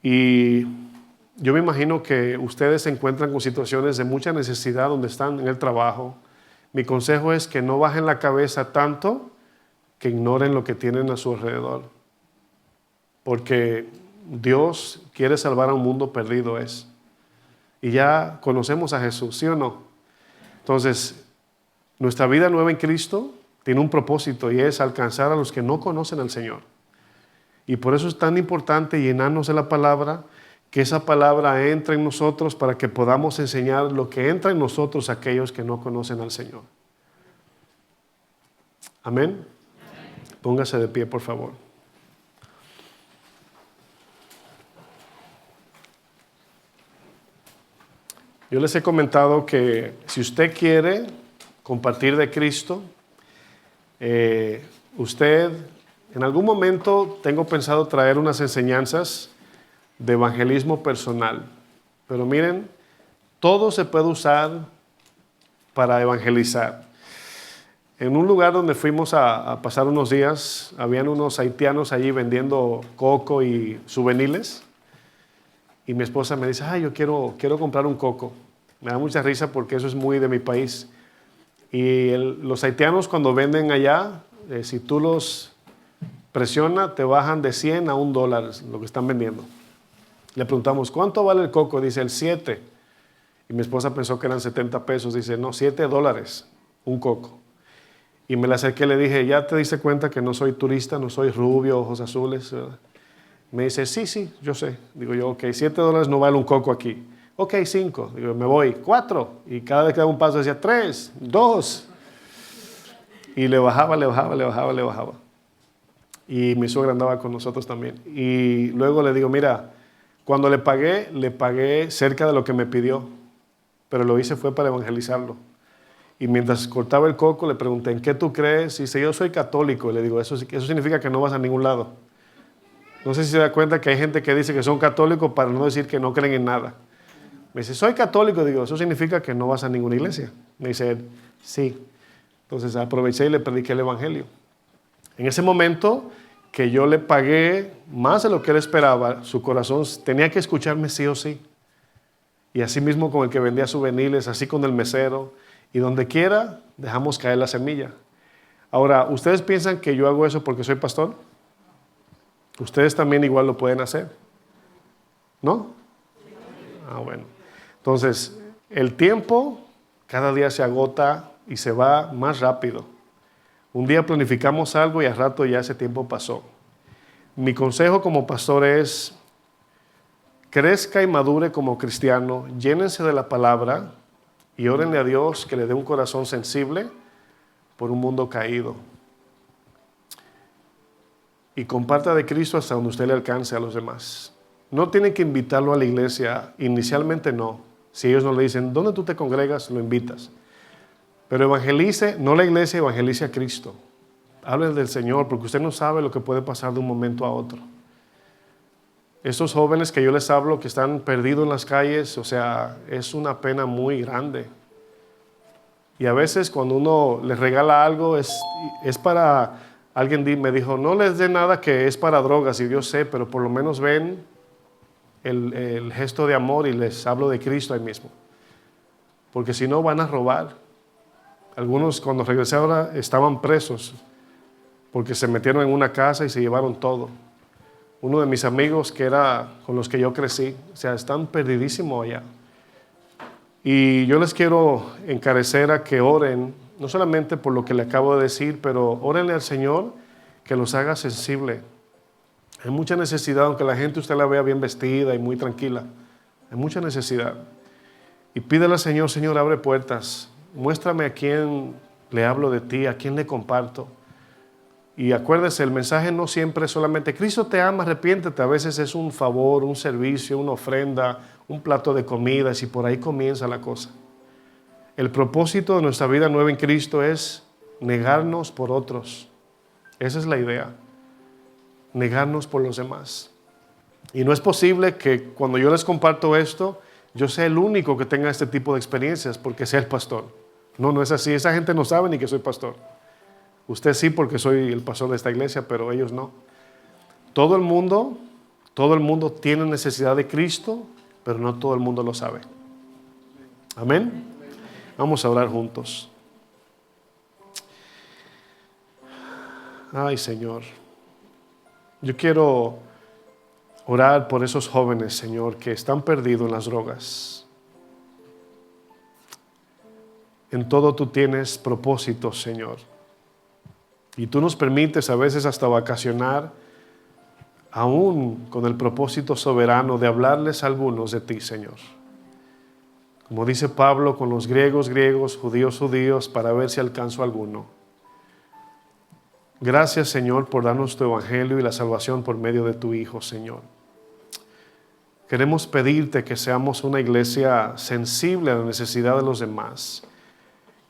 Speaker 1: Y yo me imagino que ustedes se encuentran con situaciones de mucha necesidad donde están en el trabajo. Mi consejo es que no bajen la cabeza tanto que ignoren lo que tienen a su alrededor. Porque Dios quiere salvar a un mundo perdido es. Y ya conocemos a Jesús, ¿sí o no? Entonces, nuestra vida nueva en Cristo tiene un propósito y es alcanzar a los que no conocen al Señor. Y por eso es tan importante llenarnos de la palabra, que esa palabra entre en nosotros para que podamos enseñar lo que entra en nosotros a aquellos que no conocen al Señor. Amén. Póngase de pie, por favor. Yo les he comentado que si usted quiere compartir de Cristo, usted, en algún momento tengo pensado traer unas enseñanzas de evangelismo personal. Pero miren, todo se puede usar para evangelizar. En un lugar donde fuimos a pasar unos días, habían unos haitianos allí vendiendo coco y juveniles. Y mi esposa me dice, yo quiero comprar un coco. Me da mucha risa porque eso es muy de mi país. Y los haitianos cuando venden allá, si tú los presionas, te bajan de 100 a $1 lo que están vendiendo. Le preguntamos, ¿cuánto vale el coco? Dice, el 7. Y mi esposa pensó que eran 70 pesos. Dice, no, $7, un coco. Y me le acerqué y le dije, ¿ya te diste cuenta que no soy turista, no soy rubio, ojos azules? Me dice, sí, yo sé. Digo yo, ok, $7 no vale un coco aquí. Ok, 5. Digo, me voy, 4. Y cada vez que daba un paso decía, 3, 2. Y le bajaba. Y mi suegra andaba con nosotros también. Y luego le digo, mira, cuando le pagué cerca de lo que me pidió. Pero lo hice fue para evangelizarlo. Y mientras cortaba el coco le pregunté, ¿en qué tú crees? Y dice, yo soy católico. Y le digo, eso significa que no vas a ningún lado. No sé si se da cuenta que hay gente que dice que son católicos para no decir que no creen en nada. Me dice, soy católico. Digo, eso significa que no vas a ninguna iglesia. Me dice, sí. Entonces aproveché y le prediqué el evangelio. En ese momento que yo le pagué más de lo que él esperaba, su corazón tenía que escucharme sí o sí. Y así mismo con el que vendía juveniles, así con el mesero. Y donde quiera, dejamos caer la semilla. Ahora, ¿ustedes piensan que yo hago eso porque soy pastor? Ustedes también igual lo pueden hacer. ¿No? Bueno. Entonces, el tiempo cada día se agota y se va más rápido. Un día planificamos algo y al rato ya ese tiempo pasó. Mi consejo como pastor es, crezca y madure como cristiano, llénense de la palabra y órenle a Dios que le dé un corazón sensible por un mundo caído. Y comparta de Cristo hasta donde usted le alcance a los demás. No tiene que invitarlo a la iglesia, inicialmente no. Si ellos no le dicen, ¿dónde tú te congregas? Lo invitas. Pero evangelice, no la iglesia, evangelice a Cristo. Hable del Señor, porque usted no sabe lo que puede pasar de un momento a otro. Estos jóvenes que yo les hablo, que están perdidos en las calles, o sea, es una pena muy grande. Y a veces cuando uno les regala algo, es para, alguien me dijo, no les dé nada que es para drogas, y yo sé, pero por lo menos ven el gesto de amor y les hablo de Cristo ahí mismo. Porque si no van a robar. Algunos cuando regresé ahora estaban presos porque se metieron en una casa y se llevaron todo. Uno de mis amigos que era con los que yo crecí, o sea, están perdidísimos allá. Y yo les quiero encarecer a que oren, no solamente por lo que le acabo de decir, pero órenle al Señor que los haga sensible. Hay mucha necesidad, aunque la gente usted la vea bien vestida y muy tranquila. Hay mucha necesidad. Y pídele al Señor, Señor, abre puertas. Muéstrame a quién le hablo de ti, a quién le comparto. Y acuérdese, el mensaje no siempre es solamente Cristo te ama, arrepiéntete. A veces es un favor, un servicio, una ofrenda, un plato de comida, y por ahí comienza la cosa. El propósito de nuestra vida nueva en Cristo es negarnos por otros. Esa es la idea. Negarnos por los demás. Y no es posible que cuando yo les comparto esto, yo sea el único que tenga este tipo de experiencias porque sea el pastor. No, no es así. Esa gente no sabe ni que soy pastor. Usted sí, porque soy el pastor de esta iglesia, pero ellos no. Todo el mundo tiene necesidad de Cristo, pero no todo el mundo lo sabe. Amén. Vamos a orar juntos. Ay, Señor. Yo quiero orar por esos jóvenes, Señor, que están perdidos en las drogas. En todo tú tienes propósitos, Señor. Y tú nos permites a veces hasta vacacionar, aún con el propósito soberano de hablarles a algunos de ti, Señor. Como dice Pablo, con los griegos, judíos, para ver si alcanzo alguno. Gracias, Señor, por darnos tu evangelio y la salvación por medio de tu Hijo, Señor. Queremos pedirte que seamos una iglesia sensible a la necesidad de los demás.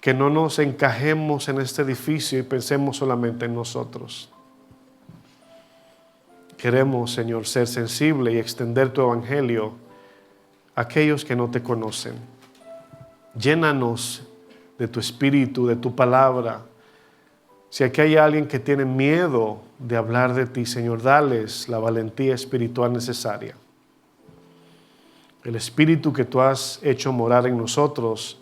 Speaker 1: Que no nos encajemos en este edificio y pensemos solamente en nosotros. Queremos, Señor, ser sensible y extender tu evangelio a aquellos que no te conocen. Llénanos de tu espíritu, de tu palabra. Si aquí hay alguien que tiene miedo de hablar de ti, Señor, dales la valentía espiritual necesaria. El espíritu que tú has hecho morar en nosotros,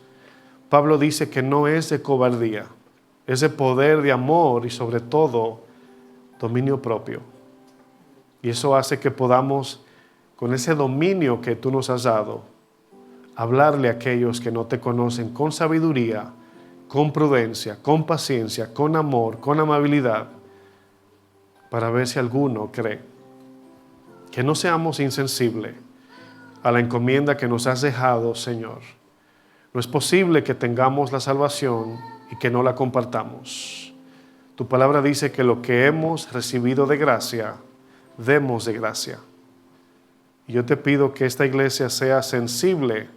Speaker 1: Pablo dice que no es de cobardía, es de poder, de amor y sobre todo dominio propio. Y eso hace que podamos, con ese dominio que tú nos has dado, hablarle a aquellos que no te conocen con sabiduría, con prudencia, con paciencia, con amor, con amabilidad, para ver si alguno cree. Que no seamos insensibles a la encomienda que nos has dejado, Señor. No es posible que tengamos la salvación y que no la compartamos. Tu palabra dice que lo que hemos recibido de gracia, demos de gracia. Y yo te pido que esta iglesia sea sensible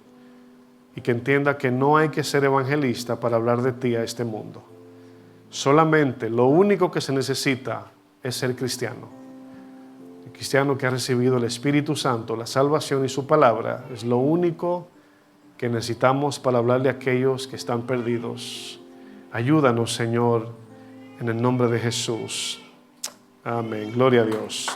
Speaker 1: y que entienda que no hay que ser evangelista para hablar de ti a este mundo. Solamente lo único que se necesita es ser cristiano. El cristiano que ha recibido el Espíritu Santo, la salvación y su palabra es lo único que necesitamos para hablarle a aquellos que están perdidos. Ayúdanos, Señor, en el nombre de Jesús. Amén. Gloria a Dios.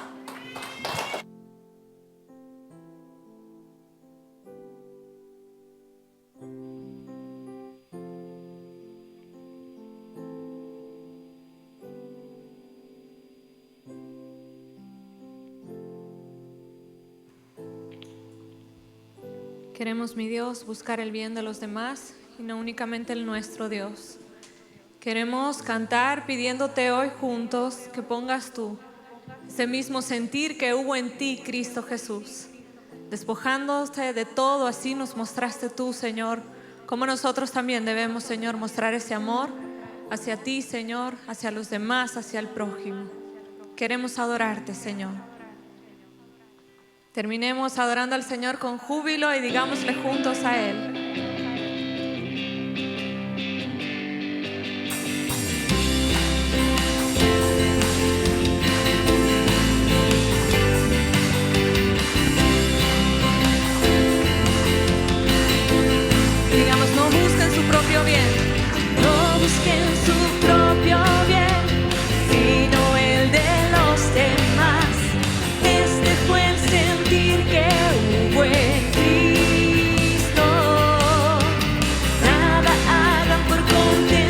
Speaker 2: Queremos, mi Dios, buscar el bien de los demás y no únicamente el nuestro, Dios. Queremos cantar pidiéndote hoy juntos que pongas tú ese mismo sentir que hubo en ti, Cristo Jesús. Despojándote de todo, así nos mostraste tú, Señor, como nosotros también debemos, Señor, mostrar ese amor hacia ti, Señor, hacia los demás, hacia el prójimo. Queremos adorarte, Señor. Terminemos adorando al Señor con júbilo y digámosle juntos a Él. Digamos, no busquen su propio bien, no busquen su propio bien, sino el de los demás. Este fue el sentir que hubo en Cristo. Nada hagan por contentar.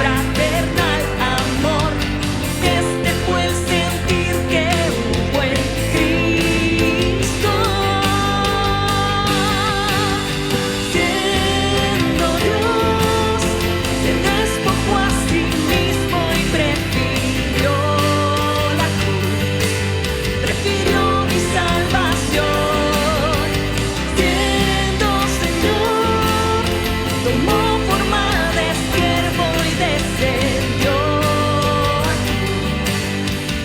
Speaker 2: fraternal amor. Este fue el sentir que hubo en Cristo. Siendo Dios, se despojó a sí mismo y prefirió la cruz, prefirió mi salvación. Siendo Señor, tomó forma de siervo y descendió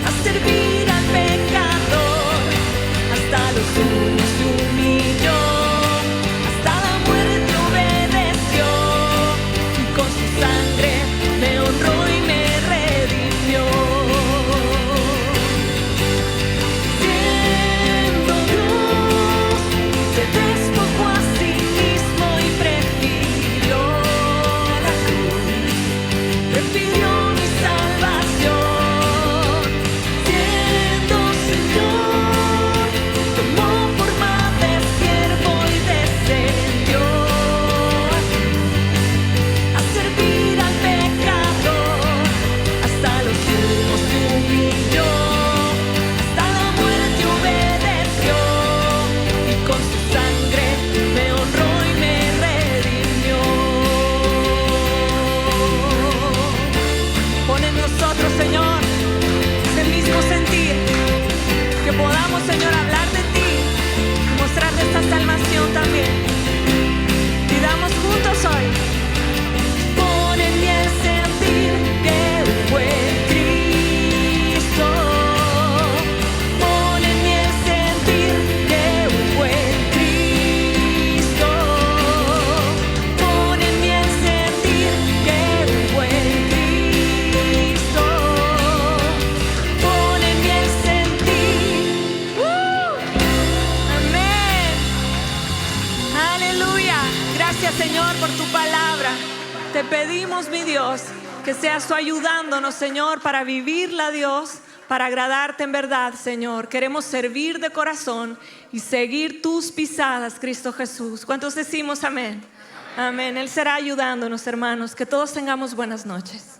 Speaker 2: a servir al pecador. Hasta los suyos se humilló, hasta la muerte obedeció, y con su sangre me honró y me redimió. Siendo Dios, se despojó a sí mismo y prefirió la cruz, prefirió mi salvación. Siendo Señor, tomó forma de siervo y descendió a servir al pecador. Hasta los suyos se humilló, hasta la muerte obedeció, y con su sangre me honró y me redimió. Pon en nosotros, Señor, ese mismo sentir, que podamos, Señor, hablar de ti y mostrar de esta salvación también. Pidamos juntos hoy. Pon en mí el sentir que hubo en Cristo. Pon en mí el sentir que hubo en Cristo. Pon en mí el sentir que hubo en Cristo. Pon en mí el sentir. Amén. Aleluya. Gracias, Señor, por tu palabra. Te pedimos, mi Dios, que seas tú ayudándonos, Señor, para vivirla, Dios, para agradarte en verdad, Señor. Queremos servir de corazón y seguir tus pisadas, Cristo Jesús. ¿Cuántos decimos amén? Amén. Él será ayudándonos, hermanos. Que todos tengamos buenas noches.